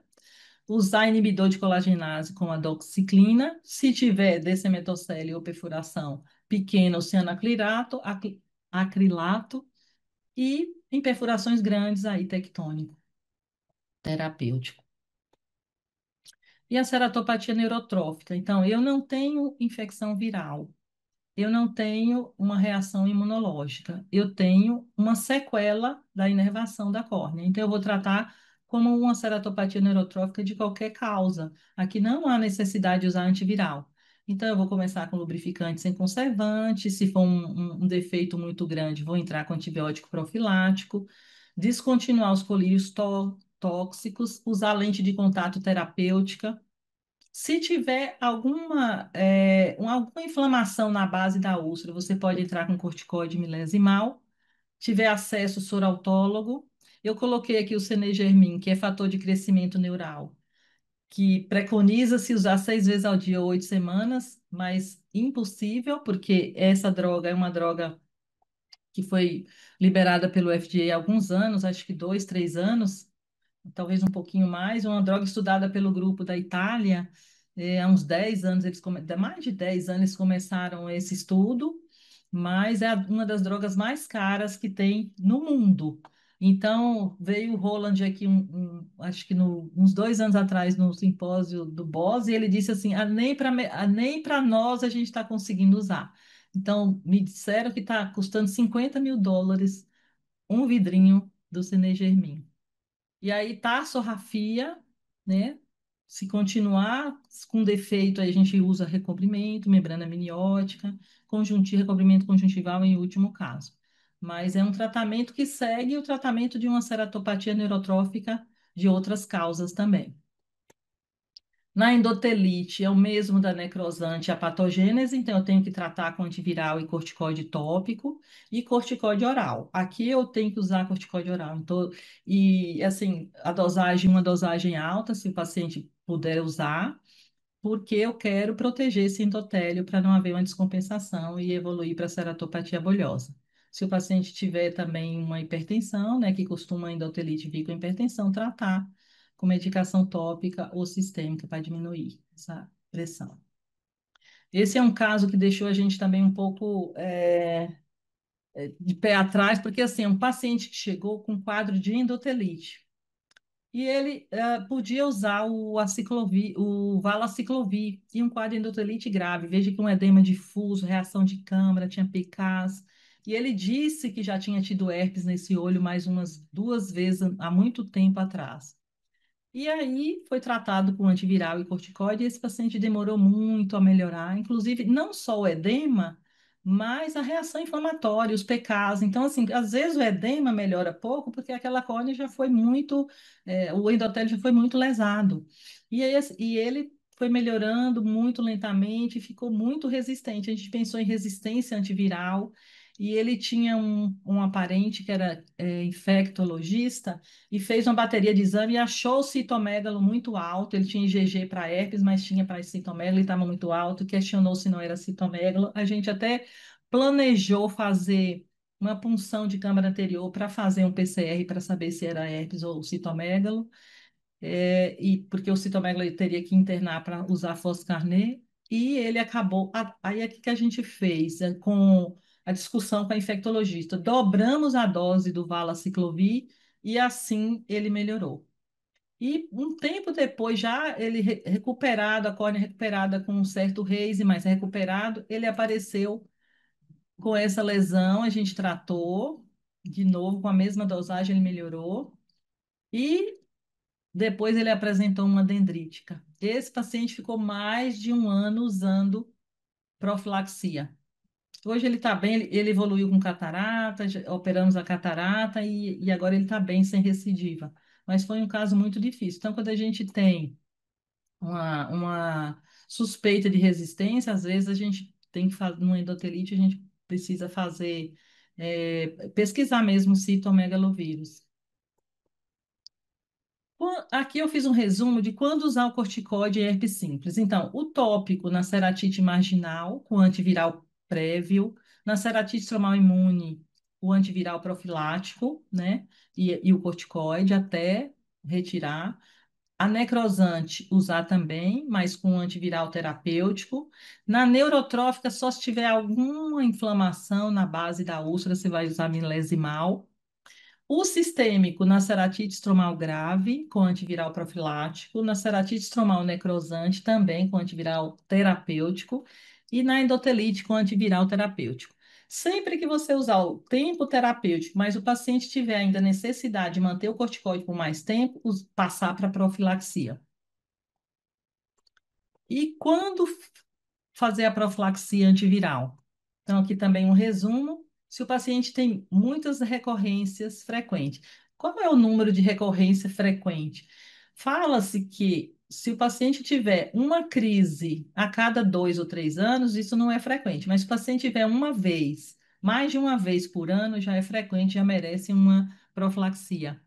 Usar inibidor de colagenase com a doxiciclina. Se tiver dexametocele ou perfuração pequena, o cianoacrilato, acrilato. E em perfurações grandes, aí tectônico, terapêutico. E a ceratopatia neurotrófica. Então, eu não tenho infecção viral. Eu não tenho uma reação imunológica, eu tenho uma sequela da inervação da córnea. Então, eu vou tratar como uma ceratopatia neurotrófica de qualquer causa. Aqui não há necessidade de usar antiviral. Então, eu vou começar com lubrificante sem conservante. Se for um defeito muito grande, vou entrar com antibiótico profilático, descontinuar os colírios tóxicos, usar lente de contato terapêutica. Se tiver alguma inflamação na base da úlcera, você pode entrar com corticoide milesimal. Tiver acesso sorautólogo. Eu coloquei aqui o Cenegermin, que é fator de crescimento neural, que preconiza-se usar 6 vezes ao dia, 8 semanas, mas impossível, porque essa droga é uma droga que foi liberada pelo FDA há alguns anos, acho que 2, 3 anos, talvez um pouquinho mais, uma droga estudada pelo grupo da Itália, há uns 10 anos, mais de 10 anos eles começaram esse estudo, mas é uma das drogas mais caras que tem no mundo. Então, veio o Roland aqui, acho que uns 2 anos atrás, no simpósio do BOS, e ele disse assim, nem para nós a gente está conseguindo usar. Então, me disseram que está custando US$ 50.000 um vidrinho do Cinegermin. E aí tarsografia, né? Se continuar com defeito, aí a gente usa recobrimento, membrana amniótica, recobrimento conjuntival em último caso. Mas é um tratamento que segue o tratamento de uma ceratopatia neurotrófica de outras causas também. Na endotelite, é o mesmo da necrosante, a patogênese, então eu tenho que tratar com antiviral e corticoide tópico e corticoide oral. Aqui eu tenho que usar corticoide oral. Então, e assim, uma dosagem alta, se o paciente puder usar, porque eu quero proteger esse endotélio para não haver uma descompensação e evoluir para ceratopatia bolhosa. Se o paciente tiver também uma hipertensão, né, que costuma a endotelite vir com hipertensão, tratar com medicação tópica ou sistêmica para diminuir essa pressão. Esse é um caso que deixou a gente também um pouco de pé atrás, porque assim, é um paciente que chegou com quadro de endotelite. E ele podia usar o valaciclovir e um quadro de endotelite grave. Veja que um edema difuso, reação de câmara, tinha picaz. E ele disse que já tinha tido herpes nesse olho mais umas 2 vezes há muito tempo atrás. E aí foi tratado com antiviral e corticoide, e esse paciente demorou muito a melhorar, inclusive não só o edema, mas a reação inflamatória, os PKs. Então, assim, às vezes o edema melhora pouco, porque aquela córnea já foi muito, o endotélio já foi muito lesado. E ele foi melhorando muito lentamente, ficou muito resistente. A gente pensou em resistência antiviral, e ele tinha um parente que era infectologista, e fez uma bateria de exame e achou o citomegalo muito alto. Ele tinha IgG para herpes, mas tinha para citomegalo, ele estava muito alto. Questionou se não era citomegalo. A gente até planejou fazer uma punção de câmara anterior para fazer um PCR para saber se era herpes ou citomegalo. E porque o citomegalo ele teria que internar para usar foscarnet. E ele acabou. Aí é o que que a gente fez com a discussão com a infectologista. Dobramos a dose do valaciclovir e assim ele melhorou. E um tempo depois, já ele recuperado, a córnea recuperada com um certo raise, mas recuperado, ele apareceu com essa lesão, a gente tratou, de novo, com a mesma dosagem, ele melhorou. E depois ele apresentou uma dendrítica. Esse paciente ficou mais de um ano usando profilaxia. Hoje ele está bem, ele evoluiu com catarata, operamos a catarata e agora ele está bem, sem recidiva. Mas foi um caso muito difícil. Então, quando a gente tem uma suspeita de resistência, às vezes a gente tem que fazer, no endotelite, a gente precisa fazer, pesquisar mesmo o citomegalovírus. Aqui eu fiz um resumo de quando usar o corticoide em herpes simples. Então, o tópico na ceratite marginal, com antiviral prévio, na ceratite estromal imune, o antiviral profilático, né? E o corticoide até retirar. A necrosante, usar também, mas com antiviral terapêutico. Na neurotrófica, só se tiver alguma inflamação na base da úlcera, você vai usar milesimal. O sistêmico na ceratite estromal grave, com antiviral profilático, na ceratite estromal necrosante, também com antiviral terapêutico, e na endotelite com antiviral terapêutico. Sempre que você usar o tempo terapêutico, mas o paciente tiver ainda necessidade de manter o corticoide por mais tempo, passar para profilaxia. E quando fazer a profilaxia antiviral? Então, aqui também um resumo. Se o paciente tem muitas recorrências frequentes, qual é o número de recorrência frequente? Fala-se que se o paciente tiver uma crise a cada 2 ou 3 anos, isso não é frequente, mas se o paciente tiver uma vez, mais de uma vez por ano, já é frequente, já merece uma profilaxia.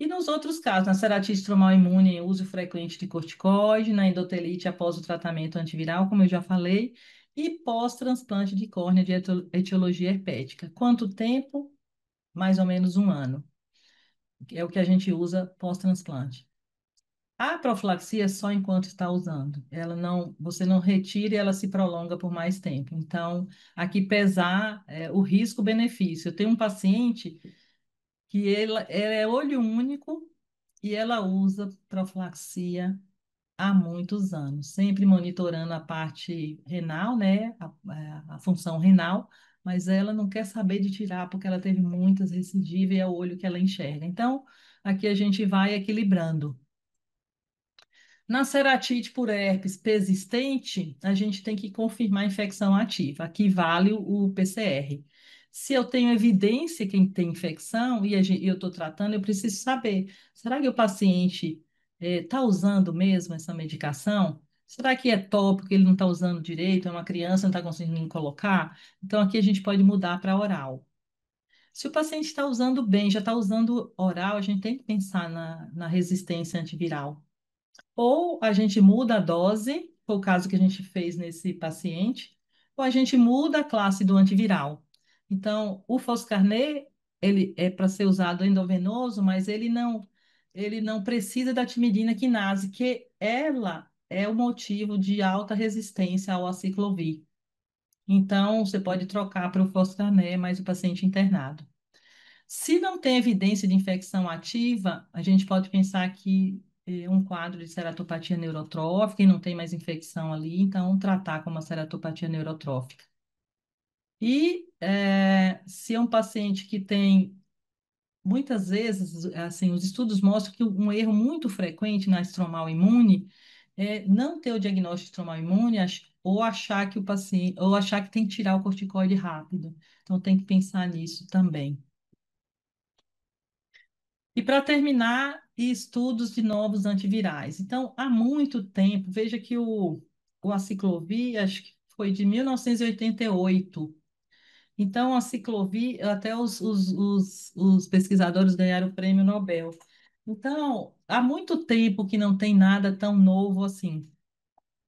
E nos outros casos, na ceratite estromal imune, uso frequente de corticoide, na endotelite após o tratamento antiviral, como eu já falei, e pós-transplante de córnea de etiologia herpética. Quanto tempo? Mais ou menos um ano. É o que a gente usa pós-transplante. A profilaxia é só enquanto está usando. Ela não, você não retira e ela se prolonga por mais tempo. Então, aqui pesar o risco-benefício. Eu tenho um paciente que ela é olho único e ela usa profilaxia há muitos anos, sempre monitorando a parte renal, né, a função renal, mas ela não quer saber de tirar porque ela teve muitas recidivas e é o olho que ela enxerga. Então, aqui a gente vai equilibrando. Na ceratite por herpes persistente, a gente tem que confirmar a infecção ativa. Aqui vale o PCR. Se eu tenho evidência que tem infecção e eu estou tratando, eu preciso saber: será que o paciente está usando mesmo essa medicação? Será que é tópico, ele não está usando direito? É uma criança, não está conseguindo colocar? Então, aqui a gente pode mudar para oral. Se o paciente está usando bem, já está usando oral, a gente tem que pensar na resistência antiviral. Ou a gente muda a dose, foi o caso que a gente fez nesse paciente, ou a gente muda a classe do antiviral. Então, o Foscarnet, ele é para ser usado endovenoso, mas ele não precisa da timidina quinase, que ela é o motivo de alta resistência ao aciclovir. Então, você pode trocar para o Foscarnet, mas o paciente internado. Se não tem evidência de infecção ativa, a gente pode pensar que um quadro de ceratopatia neurotrófica e não tem mais infecção ali, então tratar como uma ceratopatia neurotrófica. E se é um paciente que tem, muitas vezes, assim, os estudos mostram que um erro muito frequente na estromal imune é não ter o diagnóstico de estromal imune ou achar que o paciente, ou achar que tem que tirar o corticoide rápido. Então tem que pensar nisso também. E para terminar, estudos de novos antivirais. Então, há muito tempo, veja que o aciclovir, acho que foi de 1988. Então, a aciclovir, até os pesquisadores ganharam o prêmio Nobel. Então, há muito tempo que não tem nada tão novo assim.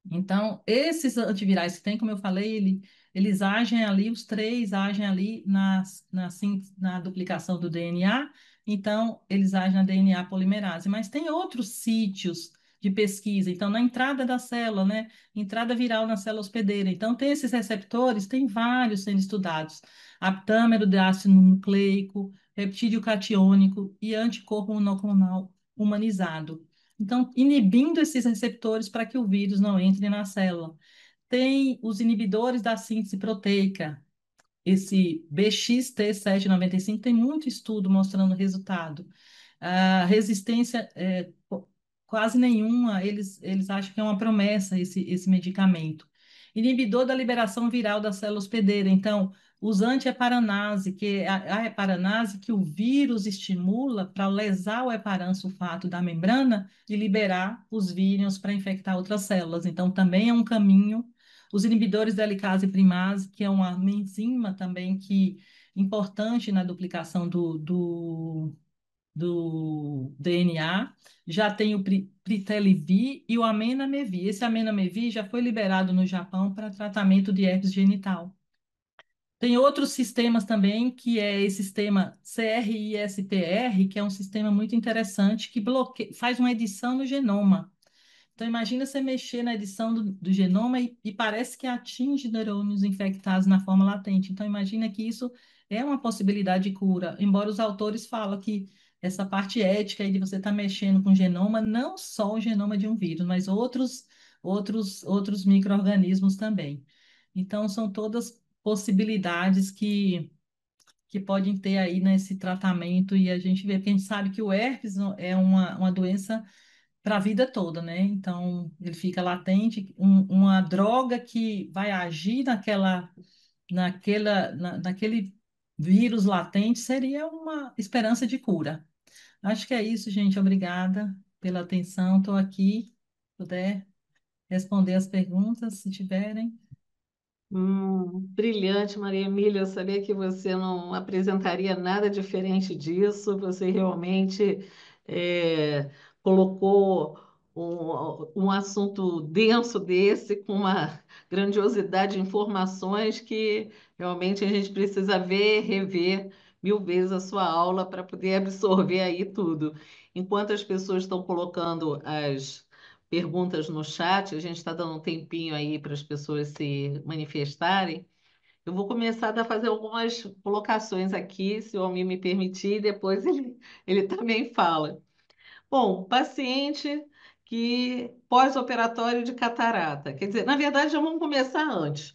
Então, esses antivirais que tem, como eu falei, eles agem ali, os três agem ali na duplicação do DNA, então eles agem na DNA polimerase. Mas tem outros sítios de pesquisa, então na entrada da célula, né? Entrada viral na célula hospedeira. Então, tem esses receptores, tem vários sendo estudados: aptâmero de ácido nucleico, reptídeo catiônico e anticorpo monoclonal humanizado. Então, inibindo esses receptores para que o vírus não entre na célula. Tem os inibidores da síntese proteica. Esse BXT795 tem muito estudo mostrando resultado. A resistência quase nenhuma, eles acham que é uma promessa esse medicamento. Inibidor da liberação viral da célula hospedeira. Então, os anti-heparanase, que é a heparanase que o vírus estimula para lesar o heparan-sulfato da membrana e liberar os vírions para infectar outras células. Então, também é um caminho. Os inibidores da helicase primase, que é uma enzima também que importante na duplicação do DNA, já tem o Pritelivir e o Amenamevir. Esse Amenamevir já foi liberado no Japão para tratamento de herpes genital. Tem outros sistemas também, que é esse sistema CRISPR, que é um sistema muito interessante que faz uma edição no genoma. Então, imagina você mexer na edição do genoma e parece que atinge neurônios infectados na forma latente. Então, imagina que isso é uma possibilidade de cura, embora os autores falam que essa parte ética aí de você estar mexendo com o genoma, não só o genoma de um vírus, mas outros micro-organismos também. Então, são todas possibilidades que podem ter aí nesse tratamento e a gente vê, porque a gente sabe que o herpes é uma doença para a vida toda, né? Então, ele fica latente, uma droga que vai agir naquele vírus latente seria uma esperança de cura. Acho que é isso, gente. Obrigada pela atenção. Estou aqui, puder responder as perguntas, se tiverem. Brilhante, Maria Emília. Eu sabia que você não apresentaria nada diferente disso. Você realmente colocou um assunto denso desse, com uma grandiosidade de informações que realmente a gente precisa ver, rever mil vezes a sua aula para poder absorver aí tudo. Enquanto as pessoas estão colocando as perguntas no chat, a gente está dando um tempinho aí para as pessoas se manifestarem. Eu vou começar a fazer algumas colocações aqui, se o Almir me permitir, e depois ele também fala. Bom, paciente que pós-operatório de catarata. Quer dizer, na verdade, já vamos começar antes.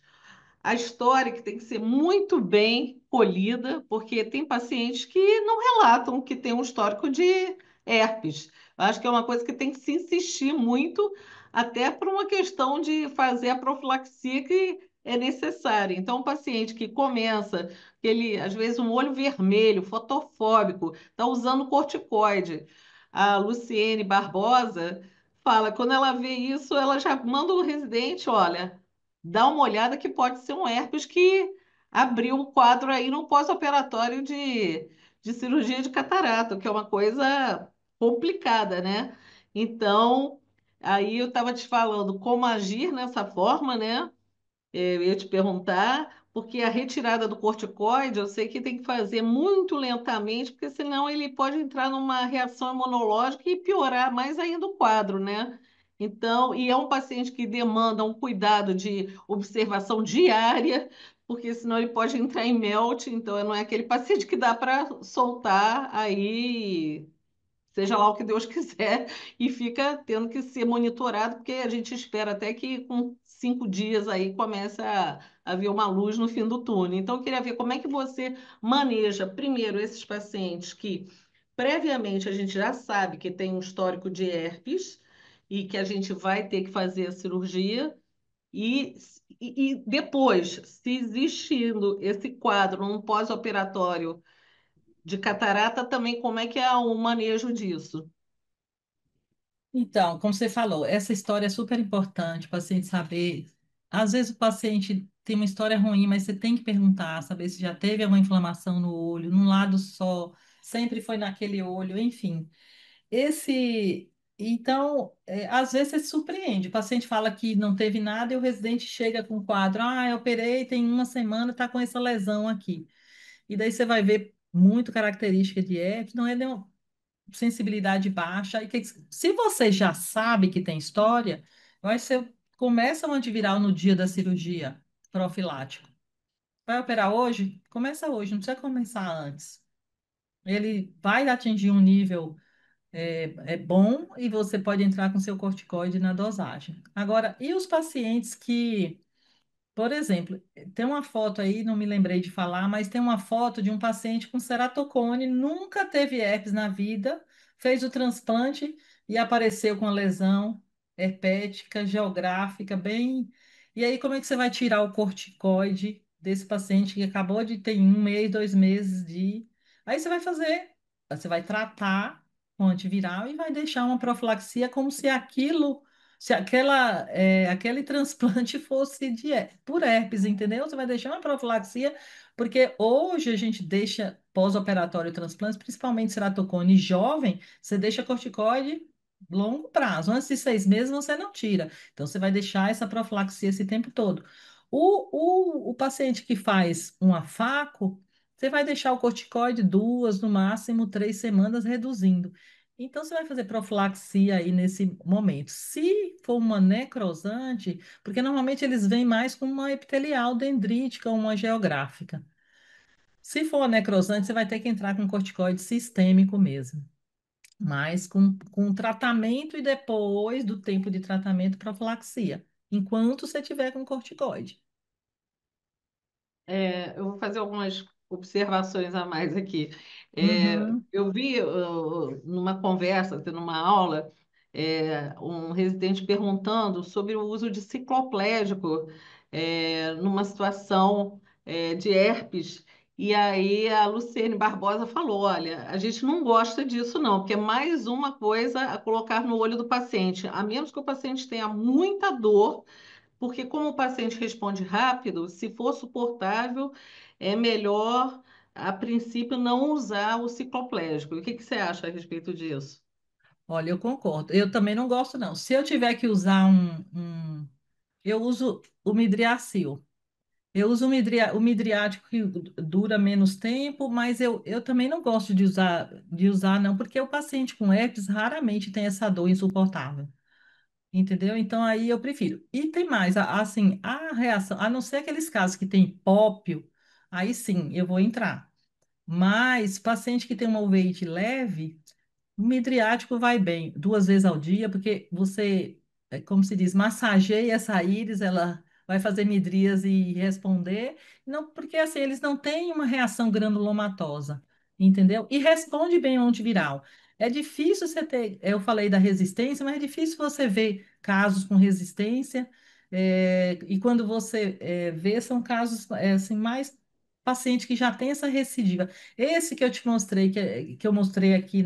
A história que tem que ser muito bem colhida, porque tem pacientes que não relatam que tem um histórico de herpes. Eu acho que é uma coisa que tem que se insistir muito, até por uma questão de fazer a profilaxia que é necessária. Então, um paciente que começa, que ele, às vezes, um olho vermelho, fotofóbico, está usando corticoide. A Luciene Barbosa fala, quando ela vê isso, ela já manda o residente, olha, dá uma olhada que pode ser um herpes que abriu o quadro aí no pós-operatório de cirurgia de catarata, que é uma coisa complicada, né? Então, aí eu estava te falando como agir nessa forma, né? Eu ia te perguntar, porque a retirada do corticoide eu sei que tem que fazer muito lentamente, porque senão ele pode entrar numa reação imunológica e piorar mais ainda o quadro, né? Então, e é um paciente que demanda um cuidado de observação diária, porque senão ele pode entrar em melt, então não é aquele paciente que dá para soltar aí seja lá o que Deus quiser, e fica tendo que ser monitorado, porque a gente espera até que com 5 dias aí comece a ver uma luz no fim do túnel. Então, eu queria ver como é que você maneja, primeiro, esses pacientes que previamente a gente já sabe que tem um histórico de herpes e que a gente vai ter que fazer a cirurgia. E depois, se existindo esse quadro num pós-operatório de catarata, também como é que é o manejo disso? Então, como você falou, essa história é super importante, o paciente saber. Às vezes o paciente tem uma história ruim, mas você tem que perguntar, saber se já teve alguma inflamação no olho, num lado só, sempre foi naquele olho, enfim. Então, às vezes você se surpreende. O paciente fala que não teve nada e o residente chega com o quadro, eu operei, tem uma semana, está com essa lesão aqui. E daí você vai ver muito característica de herpes, não é nenhum sensibilidade baixa. Se você já sabe que tem história, vai ser, começa um antiviral no dia da cirurgia profilático. Vai operar hoje? Começa hoje, não precisa começar antes. Ele vai atingir um nível bom e você pode entrar com seu corticoide na dosagem. Agora, e os pacientes que por exemplo, tem uma foto aí, não me lembrei de falar, mas tem uma foto de um paciente com ceratocone, nunca teve herpes na vida, fez o transplante e apareceu com a lesão herpética, geográfica, bem. E aí, como é que você vai tirar o corticoide desse paciente que acabou de ter 1 mês, 2 meses de. Aí você vai tratar com antiviral e vai deixar uma profilaxia como se aquilo se aquele transplante fosse por herpes, entendeu? Você vai deixar uma profilaxia, porque hoje a gente deixa pós-operatório transplante, principalmente ceratocone jovem, você deixa corticoide longo prazo. Antes de 6 meses você não tira. Então você vai deixar essa profilaxia esse tempo todo. O paciente que faz um afaco, você vai deixar o corticoide 2, no máximo 3 semanas, reduzindo. Então, você vai fazer profilaxia aí nesse momento. Se for uma necrosante, porque normalmente eles vêm mais com uma epitelial dendrítica ou uma geográfica. Se for uma necrosante, você vai ter que entrar com corticoide sistêmico mesmo, mas com tratamento e depois do tempo de tratamento, profilaxia, enquanto você tiver com corticoide. Eu vou fazer algumas observações a mais aqui. Uhum. Eu vi numa conversa, numa aula, um residente perguntando sobre o uso de cicloplégico numa situação de herpes. E aí a Luciene Barbosa falou: olha, a gente não gosta disso, não, porque é mais uma coisa a colocar no olho do paciente, a menos que o paciente tenha muita dor. Porque como o paciente responde rápido, se for suportável, é melhor, a princípio, não usar o cicloplégico. O que que você acha a respeito disso? Olha, eu concordo. Eu também não gosto, não. Se eu tiver que usar eu uso o midriacil. Eu uso o midriático que dura menos tempo, mas eu também não gosto de usar, não, porque o paciente com herpes raramente tem essa dor insuportável. Entendeu? Então aí eu prefiro. E tem mais, assim, a reação, a não ser aqueles casos que tem pópio, aí sim eu vou entrar. Mas paciente que tem uma uveíte leve, o midriático vai bem, 2 vezes ao dia, porque você, como se diz, massageia essa íris, ela vai fazer midríase e responder. Não, porque assim, eles não têm uma reação granulomatosa, entendeu? E responde bem ao antiviral. É difícil você ter, eu falei da resistência, mas é difícil você ver casos com resistência, e quando você vê, são casos assim, mais paciente que já tem essa recidiva. Esse que eu te mostrei, que eu mostrei aqui,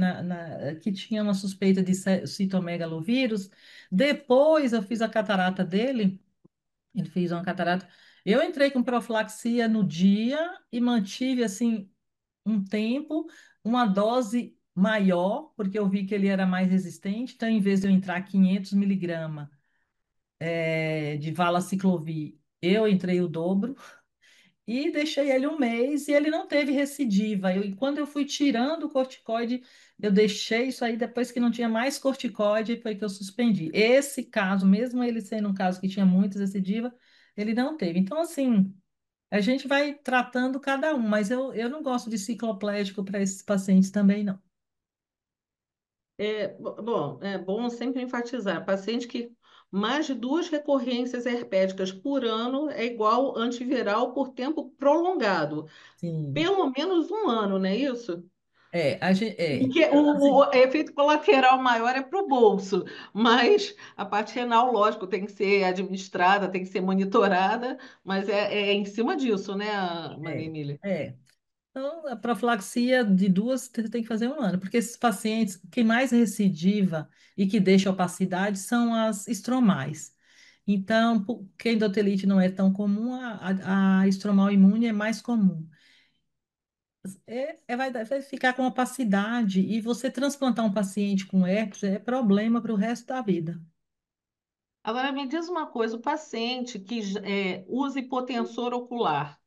que tinha uma suspeita de citomegalovírus, depois eu fiz a catarata dele, ele fez uma catarata. Eu entrei com profilaxia no dia e mantive, assim, um tempo, uma dose maior, porque eu vi que ele era mais resistente. Então, em vez de eu entrar 500 miligramas de valaciclovir, eu entrei o dobro. E deixei ele 1 mês e ele não teve recidiva. E quando eu fui tirando o corticoide, eu deixei isso aí. Depois que não tinha mais corticoide, foi que eu suspendi. Esse caso, mesmo ele sendo um caso que tinha muita recidiva, ele não teve. Então, assim, a gente vai tratando cada um, mas eu não gosto de cicloplégico para esses pacientes também, não. Bom, é bom sempre enfatizar, paciente que mais de 2 recorrências herpéticas por ano é igual antiviral por tempo prolongado, Sim. pelo menos um ano, não é isso? Porque o Assim, efeito colateral maior é para o bolso, mas a parte renal, lógico, tem que ser administrada, tem que ser monitorada, mas é em cima disso, né, Maria é, Emília? é. Então, a profilaxia de duas tem que fazer 1 ano, porque esses pacientes, que mais recidiva e que deixa opacidade são as estromais. Então, porque a endotelite não é tão comum, a estromal imune é mais comum. Vai ficar com opacidade e você transplantar um paciente com herpes é problema para o resto da vida. Agora, me diz uma coisa, o paciente que usa hipotensor ocular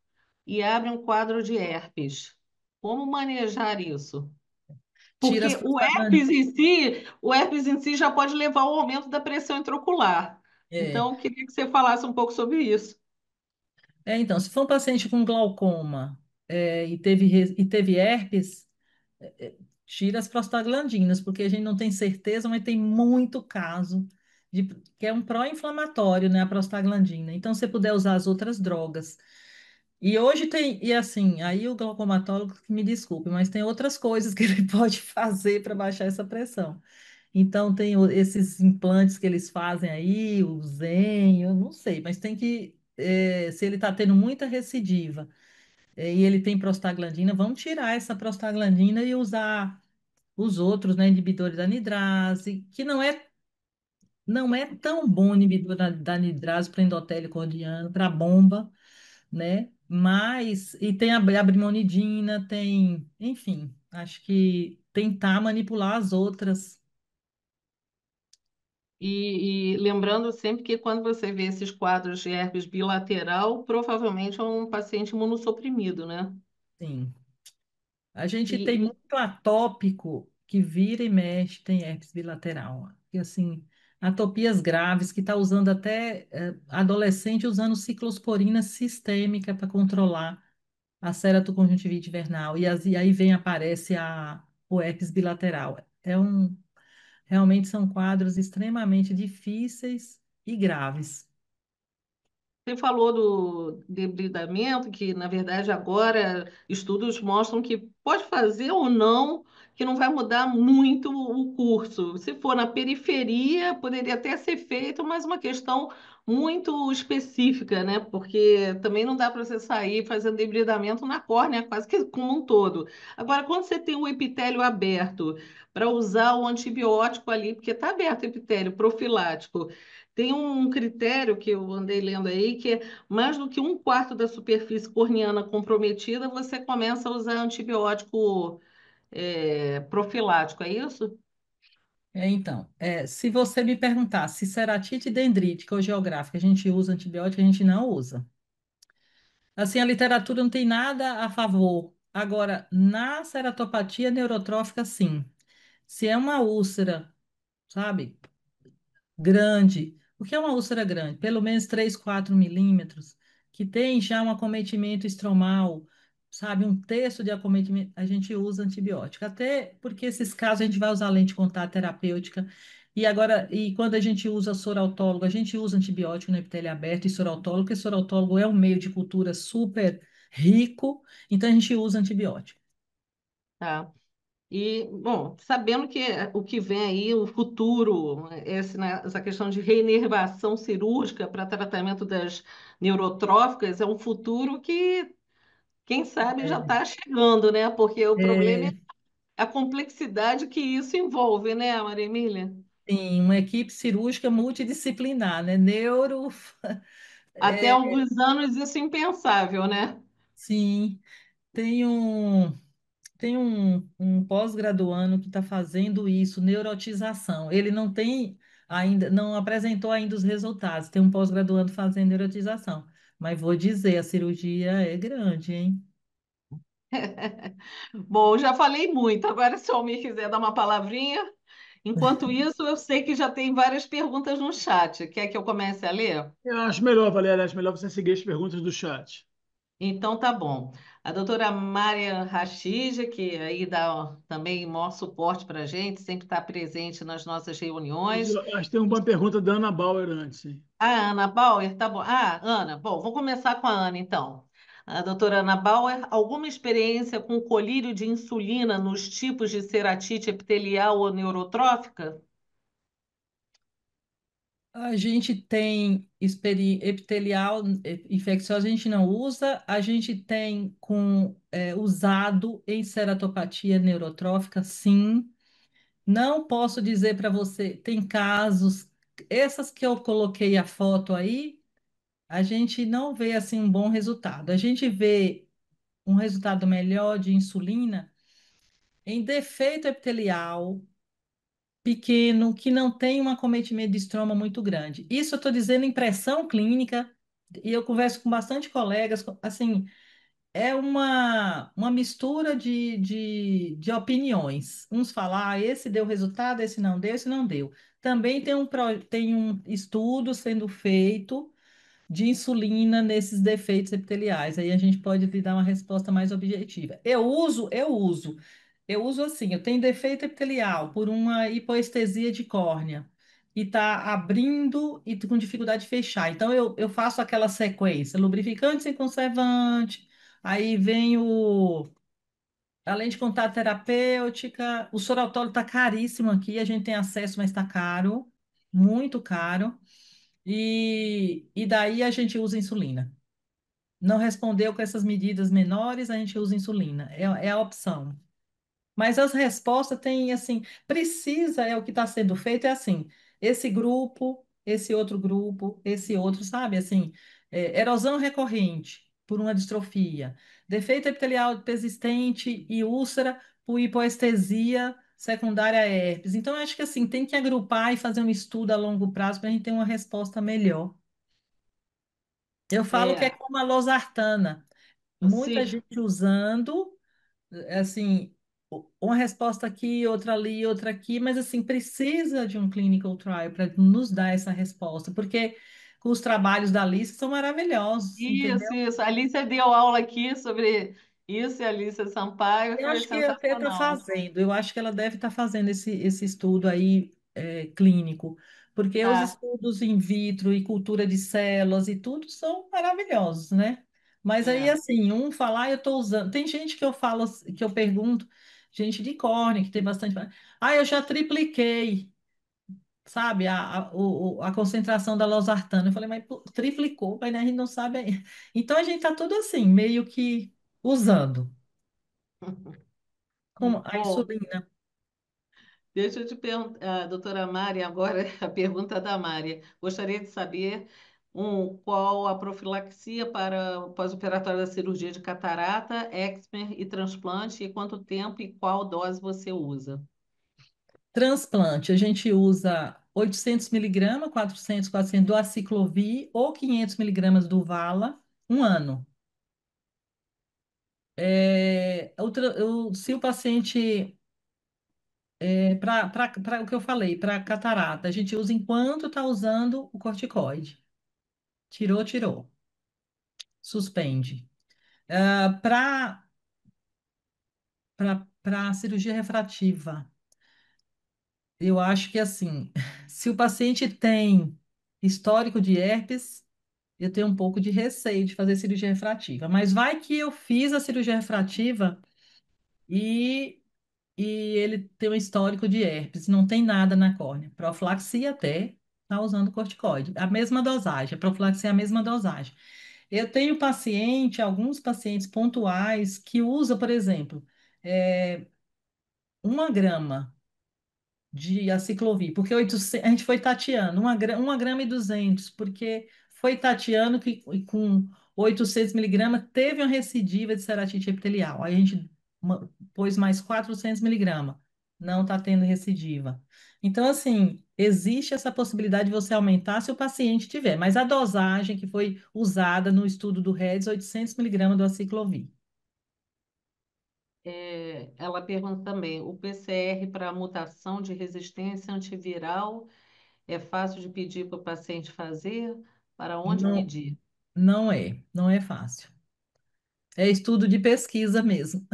e abre um quadro de herpes, como manejar isso? Tira as Porque prostaglandinas. o herpes em si já pode levar ao aumento da pressão intraocular. É, Então, eu queria que você falasse um pouco sobre isso. então, se for um paciente com glaucoma e teve herpes, tira as prostaglandinas, porque a gente não tem certeza, mas tem muito caso que é um pró-inflamatório, né, a prostaglandina. Então, se puder usar as outras drogas. E hoje e assim, aí o glaucomatólogo que me desculpe, mas tem outras coisas que ele pode fazer para baixar essa pressão. Então, tem esses implantes que eles fazem aí, o Zen, eu não sei, mas tem que, se ele está tendo muita recidiva, e ele tem prostaglandina, vamos tirar essa prostaglandina e usar os outros, né, inibidores da anidrase, que não é tão bom inibidor da anidrase para endotélio cordiano, para bomba, né? Mas, e tem a brimonidina, tem, enfim, acho que tentar manipular as outras. E lembrando sempre que quando você vê esses quadros de herpes bilateral, provavelmente é um paciente imunossuprimido, né? Sim. A gente tem E, muito atópico que vira e mexe, tem herpes bilateral. E assim, atopias graves que está usando até adolescente usando ciclosporina sistêmica para controlar a ceratoconjuntivite invernal. E aí vem aparece o herpes bilateral. Realmente são quadros extremamente difíceis e graves. Você falou do debridamento, que na verdade agora estudos mostram que pode fazer ou não, que não vai mudar muito o curso. Se for na periferia, poderia até ser feito, mas uma questão muito específica, né? Porque também não dá para você sair fazendo debridamento na córnea, quase que como um todo. Agora, quando você tem o epitélio aberto, para usar o antibiótico ali, porque está aberto o epitélio profilático. Tem um critério que eu andei lendo aí, que é mais do que um quarto da superfície corneana comprometida, você começa a usar antibiótico profilático, é isso? Então, se você me perguntar se ceratite dendrítica ou geográfica a gente usa antibiótico, a gente não usa. Assim, a literatura não tem nada a favor. Agora, na ceratopatia neurotrófica, sim. Se é uma úlcera, sabe? Grande. O que é uma úlcera grande? Pelo menos 3, 4 milímetros, que tem já um acometimento estromal, sabe? Um terço de acometimento, a gente usa antibiótico. Até porque esses casos a gente vai usar lente de contato terapêutica. E agora, e quando a gente usa sorautólogo, a gente usa antibiótico no epitélio aberto e sorautólogo, porque sorautólogo é um meio de cultura super rico, então a gente usa antibiótico. Tá. E, bom, sabendo que o que vem aí, o futuro, essa questão de reinervação cirúrgica para tratamento das neurotróficas, é um futuro que, quem sabe, já É, está chegando, né? Porque o problema é é, a complexidade que isso envolve, né, Maria Emília? sim, uma equipe cirúrgica multidisciplinar, né? Neuro. Até É, alguns anos isso é impensável, né? sim, tem um, tem um pós-graduando que está fazendo isso, neurotização. Ele não tem ainda, não apresentou ainda os resultados. Tem um pós-graduando fazendo neurotização. Mas vou dizer, a cirurgia é grande, hein? Bom, já falei muito. Agora, se o Almir quiser dar uma palavrinha. Enquanto isso, eu sei que já tem várias perguntas no chat. Quer que eu comece a ler? Eu acho melhor, Valéria, acho melhor você seguir as perguntas do chat. Então, tá bom. A doutora Mária Rachija, que aí dá também maior suporte para a gente, sempre está presente nas nossas Mas reuniões. eu acho que tem uma pergunta da Ana Bauer antes, hein? A Ana Bauer, tá bom. Ah, Ana, bom, vou começar com a Ana, então. A doutora Ana Bauer, alguma experiência com colírio de insulina nos tipos de ceratite epitelial ou neurotrófica? A gente tem epitelial infecciosa, a gente não usa. A gente tem usado em ceratopatia neurotrófica, sim. Não posso dizer para você, tem casos, essas que eu coloquei a foto aí, a gente não vê assim um bom resultado. A gente vê um resultado melhor de insulina em defeito epitelial pequeno, que não tem um acometimento de estroma muito grande. Isso eu estou dizendo impressão clínica, e eu converso com bastante colegas, assim, é uma mistura de opiniões. Uns falam, ah, esse deu resultado, esse não deu. Também tem um estudo sendo feito de insulina nesses defeitos epiteliais. Aí a gente pode lhe dar uma resposta mais objetiva. Eu uso assim, eu tenho defeito epitelial por uma hipoestesia de córnea e está abrindo e com dificuldade de fechar. Então eu faço aquela sequência, lubrificante sem conservante, aí vem a lente de contato terapêutica, o soratólogo está caríssimo aqui, a gente tem acesso, mas está caro, muito caro. E daí a gente usa insulina. Não respondeu com essas medidas menores, a gente usa insulina. É a opção. Mas as respostas têm, assim, precisa, é o que está sendo feito, é assim, esse grupo, esse outro grupo, esse outro, sabe? Assim, erosão recorrente, por uma distrofia, defeito epitelial persistente e úlcera por hipoestesia secundária a herpes. Então, eu acho que assim, tem que agrupar e fazer um estudo a longo prazo para a gente ter uma resposta melhor. Eu falo que é É, como a losartana, muita sim, gente usando, assim, uma resposta aqui, outra ali, outra aqui, mas assim, precisa de um clinical trial para nos dar essa resposta, porque os trabalhos da Alice são maravilhosos, isso, entendeu? isso. A Alicia deu aula aqui sobre isso, e a Alicia Sampaio Eu foi acho que até está sensacional. fazendo, eu acho que ela deve estar fazendo esse estudo aí clínico, porque os Tá, estudos in vitro e cultura de células e tudo são maravilhosos, né? Mas aí, é. assim, um falar, eu estou usando. Tem gente que eu falo, que eu pergunto, gente de córnea, que tem bastante. Ah, eu já tripliquei, sabe, a concentração da losartana. Eu falei, mas pô, triplicou, mas né, a gente não sabe aí. Então a gente está tudo assim, meio que usando. Como a Bom, insulina. deixa eu te perguntar, doutora Mari, agora a pergunta da Mari. Gostaria de saber qual a profilaxia para o pós-operatório da cirurgia de catarata, excimer e transplante, e quanto tempo e qual dose você usa? Transplante, a gente usa 800 miligramas, 400, 400 do aciclovir ou 500 miligramas do Vala, um ano. Se o paciente, para o que eu falei, para catarata, a gente usa enquanto está usando o corticoide. Tirou, tirou. Suspende. Para cirurgia refrativa, eu acho que assim, se o paciente tem histórico de herpes, eu tenho um pouco de receio de fazer cirurgia refrativa, mas vai que eu fiz a cirurgia refrativa e, e ele tem um histórico de herpes, não tem nada na córnea. Profilaxia até, tá usando corticoide, a mesma dosagem, a profilaxia é a mesma dosagem. Eu tenho paciente, alguns pacientes pontuais que usa, por exemplo, 1 grama de aciclovir, porque 800, a gente foi tateando, 1 grama e 200, porque foi tateando que com 800 miligramas teve uma recidiva de ceratite epitelial. Aí a gente pôs mais 400 miligramas, não está tendo recidiva. Então, assim, existe essa possibilidade de você aumentar se o paciente tiver, mas a dosagem que foi usada no estudo do REDS, 800 miligramas do aciclovir. Ela pergunta também, o PCR para mutação de resistência antiviral é fácil de pedir para o paciente fazer? Para onde Não, pedir? não é fácil. É estudo de pesquisa mesmo.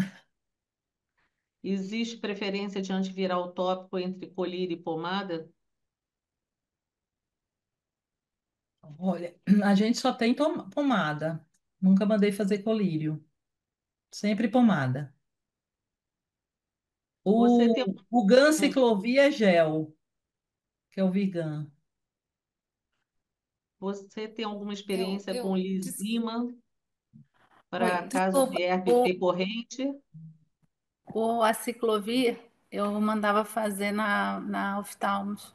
Existe preferência de antiviral tópico entre colírio e pomada? Olha, a gente só tem pomada. Nunca mandei fazer colírio. Sempre pomada. Você O, tem, o hum, Ganciclovir é gel, que é o Vigan. você tem alguma Eu, experiência com eu, des- lisima Oi, para casos desculpa, de herpes recorrente? o aciclovir eu mandava fazer na oftalmos.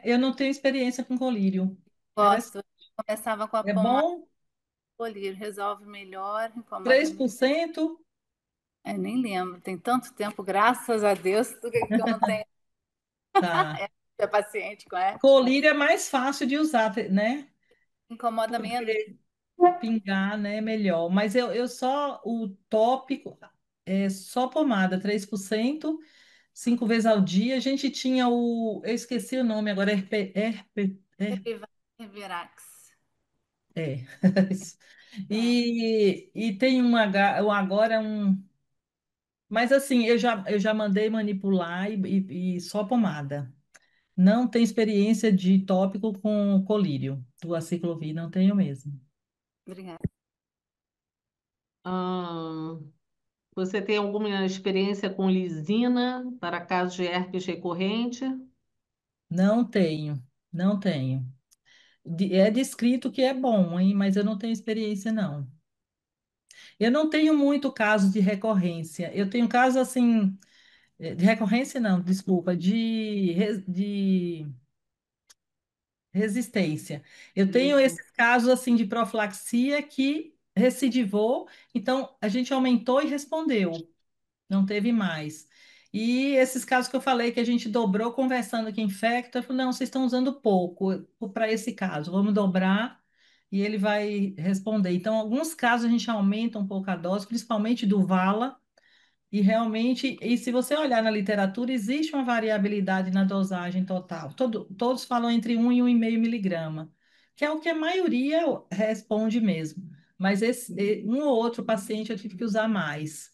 Eu não tenho experiência com colírio. Parece Gosto. Começava com a é pomada bom, colírio, resolve melhor, incomoda 3%. menos. Eu nem lembro, tem tanto tempo, graças a Deus, do que eu não tenho Tá. paciente com herpes, mas Colírio é mais fácil de usar, né? incomoda menos. Porque pingar, né, é melhor. Mas eu só, o tópico, é só pomada, 3%, 5 vezes ao dia. A gente tinha eu esqueci o nome agora, Revirax. é. É, E tem agora mas assim, eu já mandei manipular e só pomada. Não tem experiência de tópico com colírio, do aciclovir, não tenho mesmo. obrigada. Ah, você tem alguma experiência com lisina para casos de herpes recorrente? Não tenho, não tenho. É descrito que é bom, hein? Mas eu não tenho experiência, não. Eu não tenho muito caso de recorrência. Eu tenho caso assim, de recorrência não, desculpa, de resistência. Eu tenho Isso. esses casos assim de profilaxia que recidivou, então a gente aumentou e respondeu, não teve mais. E esses casos que eu falei que a gente dobrou conversando que infecta, eu falei, não, vocês estão usando pouco para esse caso, vamos dobrar e ele vai responder. Então, alguns casos a gente aumenta um pouco a dose, principalmente do Vala, e realmente, e se você olhar na literatura, existe uma variabilidade na dosagem total. Todos falam entre 1 e 1,5 miligrama, que é o que a maioria responde mesmo. Mas um ou outro paciente eu tive que usar mais.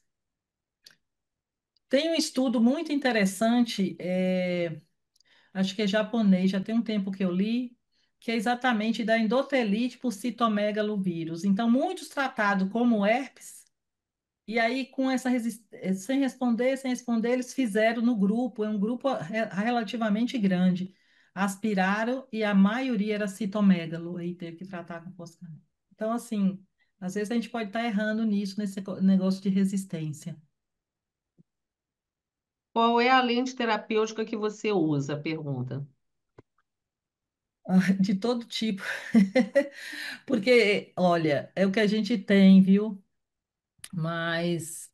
Tem um estudo muito interessante, acho que é japonês, já tem um tempo que eu li, que é exatamente da endotelite por citomegalovírus. Então, muitos tratados como herpes, e aí com essa resistência, sem responder, eles fizeram no grupo, é um grupo relativamente grande. Aspiraram e a maioria era citomegalo, aí teve que tratar com foscarina. Então, assim, às vezes a gente pode estar errando nisso, nesse negócio de resistência. Qual é a lente terapêutica que você usa? Pergunta. De todo tipo. Porque, olha, é o que a gente tem, viu? Mas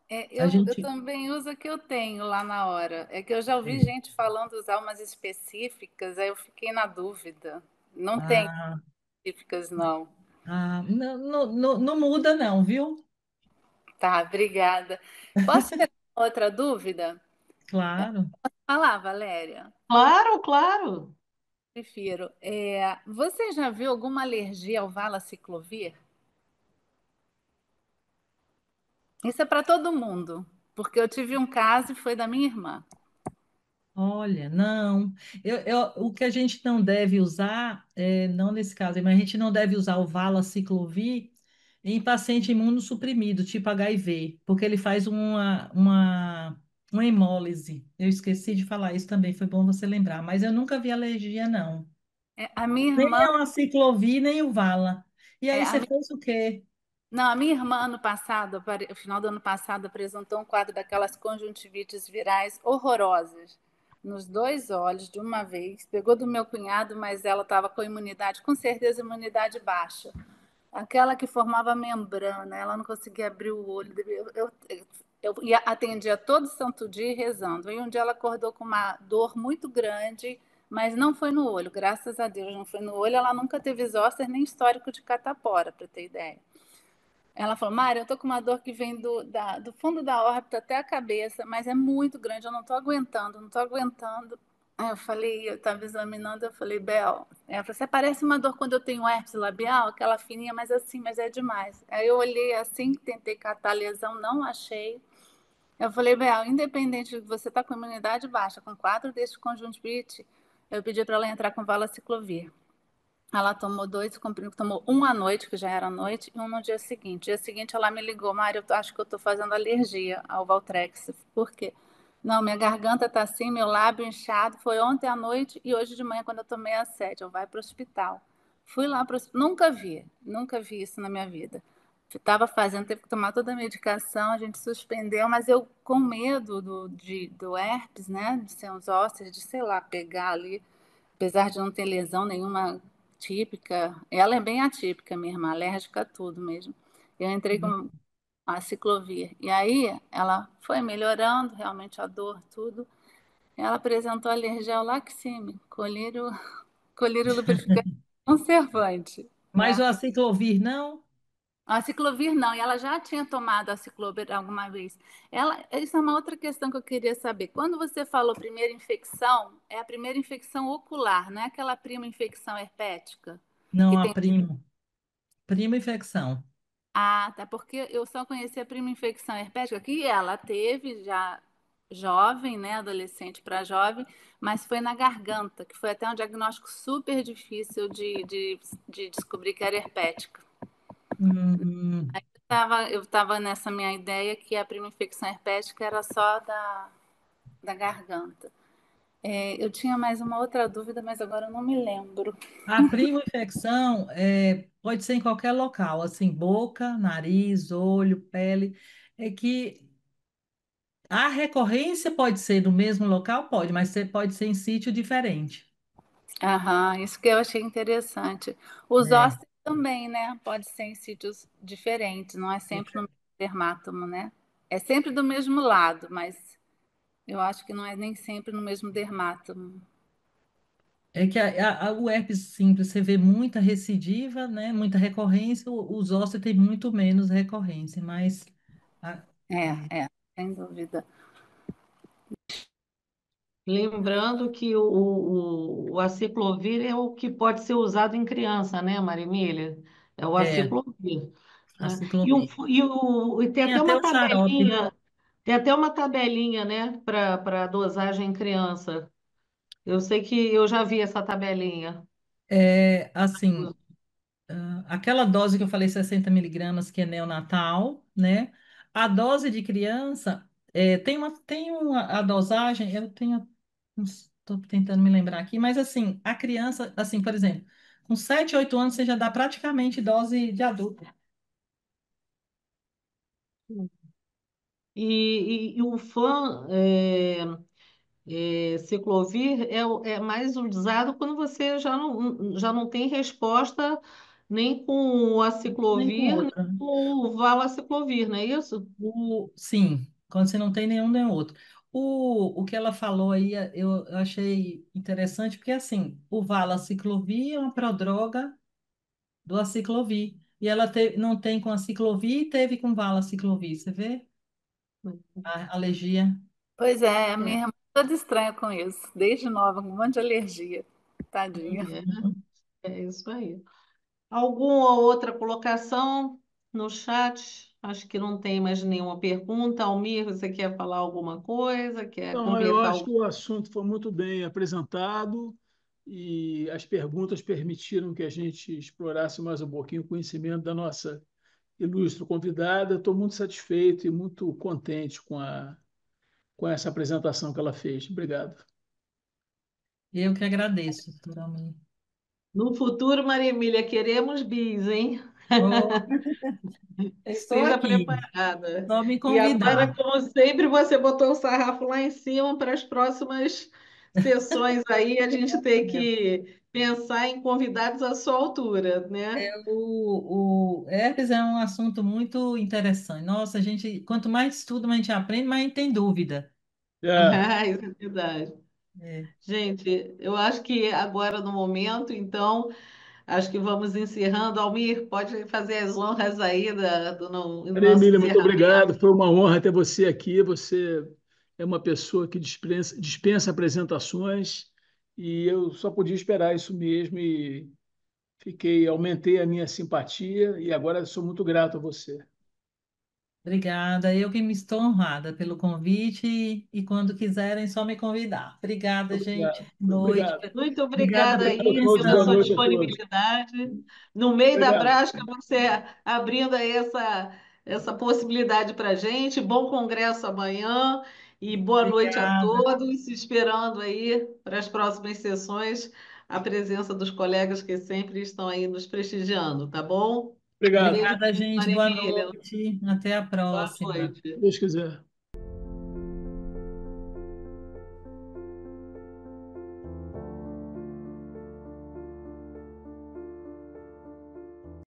É, a eu gente. também uso a que eu tenho lá na hora. É que eu já ouvi gente falando usar umas específicas, aí eu fiquei na dúvida. Não tem Ah, específicas, não. não, não, não, não muda, não, viu? Tá, obrigada. Posso pegar outra dúvida? Claro. Falar, Valéria. Claro, claro. Prefiro. Você já viu alguma alergia ao valaciclovir? Isso é para todo mundo, porque eu tive um caso e foi da minha irmã. Olha, não. O que a gente não deve usar, não nesse caso, mas a gente não deve usar o valaciclovir em paciente imunossuprimido, tipo HIV, porque ele faz uma hemólise. Eu esqueci de falar isso também, foi bom você lembrar, mas eu nunca vi alergia, não. A minha Nem irmã, a ciclovir, nem o vala. E é, aí a você fez o quê? Não, a minha irmã, ano passado, no final do ano passado, apresentou um quadro daquelas conjuntivites virais horrorosas nos dois olhos de uma vez. Pegou do meu cunhado, mas ela estava com imunidade, com certeza imunidade baixa. Aquela que formava membrana, ela não conseguia abrir o olho. Atendia todo santo dia rezando. E um dia ela acordou com uma dor muito grande, mas não foi no olho, graças a Deus não foi no olho. Ela nunca teve zóster nem histórico de catapora, para ter ideia. Ela falou, Mari, eu tô com uma dor que vem do fundo da órbita até a cabeça, mas é muito grande, eu não tô aguentando, não tô aguentando. Aí eu falei, eu estava examinando, eu falei, Bel, ela falou, você parece uma dor quando eu tenho herpes labial, aquela fininha, mas assim, mas é demais. Aí eu olhei assim, tentei catar a lesão, não achei. Eu falei, Bel, independente de que você tá com imunidade baixa, com 4 desses de conjuntivite, eu pedi para ela entrar com valaciclovir. Ela tomou dois comprimidos, tomou um à noite, que já era noite, e um no dia seguinte. Dia seguinte ela me ligou, Mário, eu acho que eu estou fazendo alergia ao Valtrex. Por quê? Não, minha garganta está assim, meu lábio inchado. Foi ontem à noite e hoje de manhã, quando eu tomei a 7, eu vai para o hospital. Fui lá para o hospital, nunca vi isso na minha vida. Estava fazendo, teve que tomar toda a medicação, a gente suspendeu, mas eu com medo do herpes, né, de ser uns ossos, de, sei lá, pegar ali apesar de não ter lesão nenhuma típica, ela é bem atípica, minha irmã, alérgica a tudo mesmo. Eu entrei com a ciclovir. E aí ela foi melhorando, realmente a dor, tudo. Ela apresentou alergia ao Laxime, colírio lubrificante conservante, Mas né? o aciclovir, não? A ciclovir não, e ela já tinha tomado a ciclovir alguma vez. Isso é uma outra questão que eu queria saber. Quando você falou primeira infecção, é a primeira infecção ocular, não é aquela prima infecção herpética que Não, a tem. prima infecção. Ah, tá, porque eu só conheci a prima infecção herpética que ela teve já jovem, né, adolescente para jovem, mas foi na garganta, que foi até um diagnóstico super difícil de descobrir que era herpética. Hum, Eu estava nessa minha ideia que a prima infecção herpética era só da garganta. Eu tinha mais uma outra dúvida, mas agora eu não me lembro. a prima infecção pode ser em qualquer local, assim, boca, nariz, olho, pele. É que a recorrência pode ser no mesmo local, pode, mas pode ser em sítio diferente. Aham, isso que eu achei interessante. Os É. hóspedes também, né? Pode ser em sítios diferentes, não é sempre no mesmo dermátomo, né? É sempre do mesmo lado, mas eu acho que não é nem sempre no mesmo dermátomo. É que o herpes simples você vê muita recidiva, né? Muita recorrência, os ossos têm muito menos recorrência, mas a- é, Sem dúvida. Lembrando que o aciclovir é o que pode ser usado em criança, né, Marimília? É o é aciclovir, a né? ciclovir. E tem Tem até até uma o xarope. tabelinha, né, para dosagem em criança. Eu sei que eu já vi essa tabelinha. É, assim, aquela dose que eu falei, 60 miligramas, que é neonatal, né? A dose de criança, a dosagem, eu tenho, estou tentando me lembrar aqui, mas assim, a criança, assim, por exemplo, com 7, 8 anos você já dá praticamente dose de adulto. E o fã ciclovir é mais usado quando você já não tem resposta nem com o Nem com aciclovir, nem outra. com o valaciclovir, não é isso? Sim, quando você não tem nenhum nem outro. O que ela falou aí, eu achei interessante, porque assim, o valaciclovir é uma prodroga do aciclovir. E ela não tem com aciclovir e teve com valaciclovir. Você vê a alergia? Pois é, a minha É, irmã é toda estranha com isso, desde nova, com um monte de alergia. Tadinha. é isso aí. Alguma outra colocação no chat? Acho que não tem mais nenhuma pergunta. Almir, você quer falar alguma coisa? Quer Então, eu completar acho que o... o assunto foi muito bem apresentado e as perguntas permitiram que a gente explorasse mais um pouquinho o conhecimento da nossa ilustre convidada. Estou muito satisfeito e muito contente com essa apresentação que ela fez. Obrigado. Eu que agradeço, doutora Almir. No futuro, Maria Emília, queremos bis, hein? Oh, estou Esteja aqui, preparada. só me E agora, convidar. como sempre, você botou o sarrafo lá em cima para as próximas sessões aí, a gente tem que pensar em convidados à sua altura, né? O herpes é um assunto muito interessante. Nossa, quanto mais estuda, mais a gente aprende, mais a gente tem dúvida. É, Ah, isso é verdade. É. Gente, eu acho que agora no momento, então, acho que vamos encerrando. Almir, pode fazer as honras aí do Maria nosso Emília, muito encerramento. obrigado. Foi uma honra ter você aqui. Você é uma pessoa que dispensa apresentações e eu só podia esperar isso mesmo e aumentei a minha simpatia e agora sou muito grato a você. Obrigada. Eu que me estou honrada pelo convite e quando quiserem, só me convidar. Obrigada, gente. Obrigado. Boa noite. Obrigado. Muito Obrigada obrigada pela Obrigado a aí todos. pela Boa sua atenção. noite a todos. disponibilidade. No meio da Obrigado. prática, você abrindo aí essa possibilidade para a gente. Bom congresso amanhã e boa noite a Obrigada. todos. Esperando aí para as próximas sessões a presença dos colegas que sempre estão aí nos prestigiando, tá bom? Um Obrigado. beijo, Obrigada, gente. Maria Boa Emília. noite. Até a Boa próxima. noite. Se Deus quiser.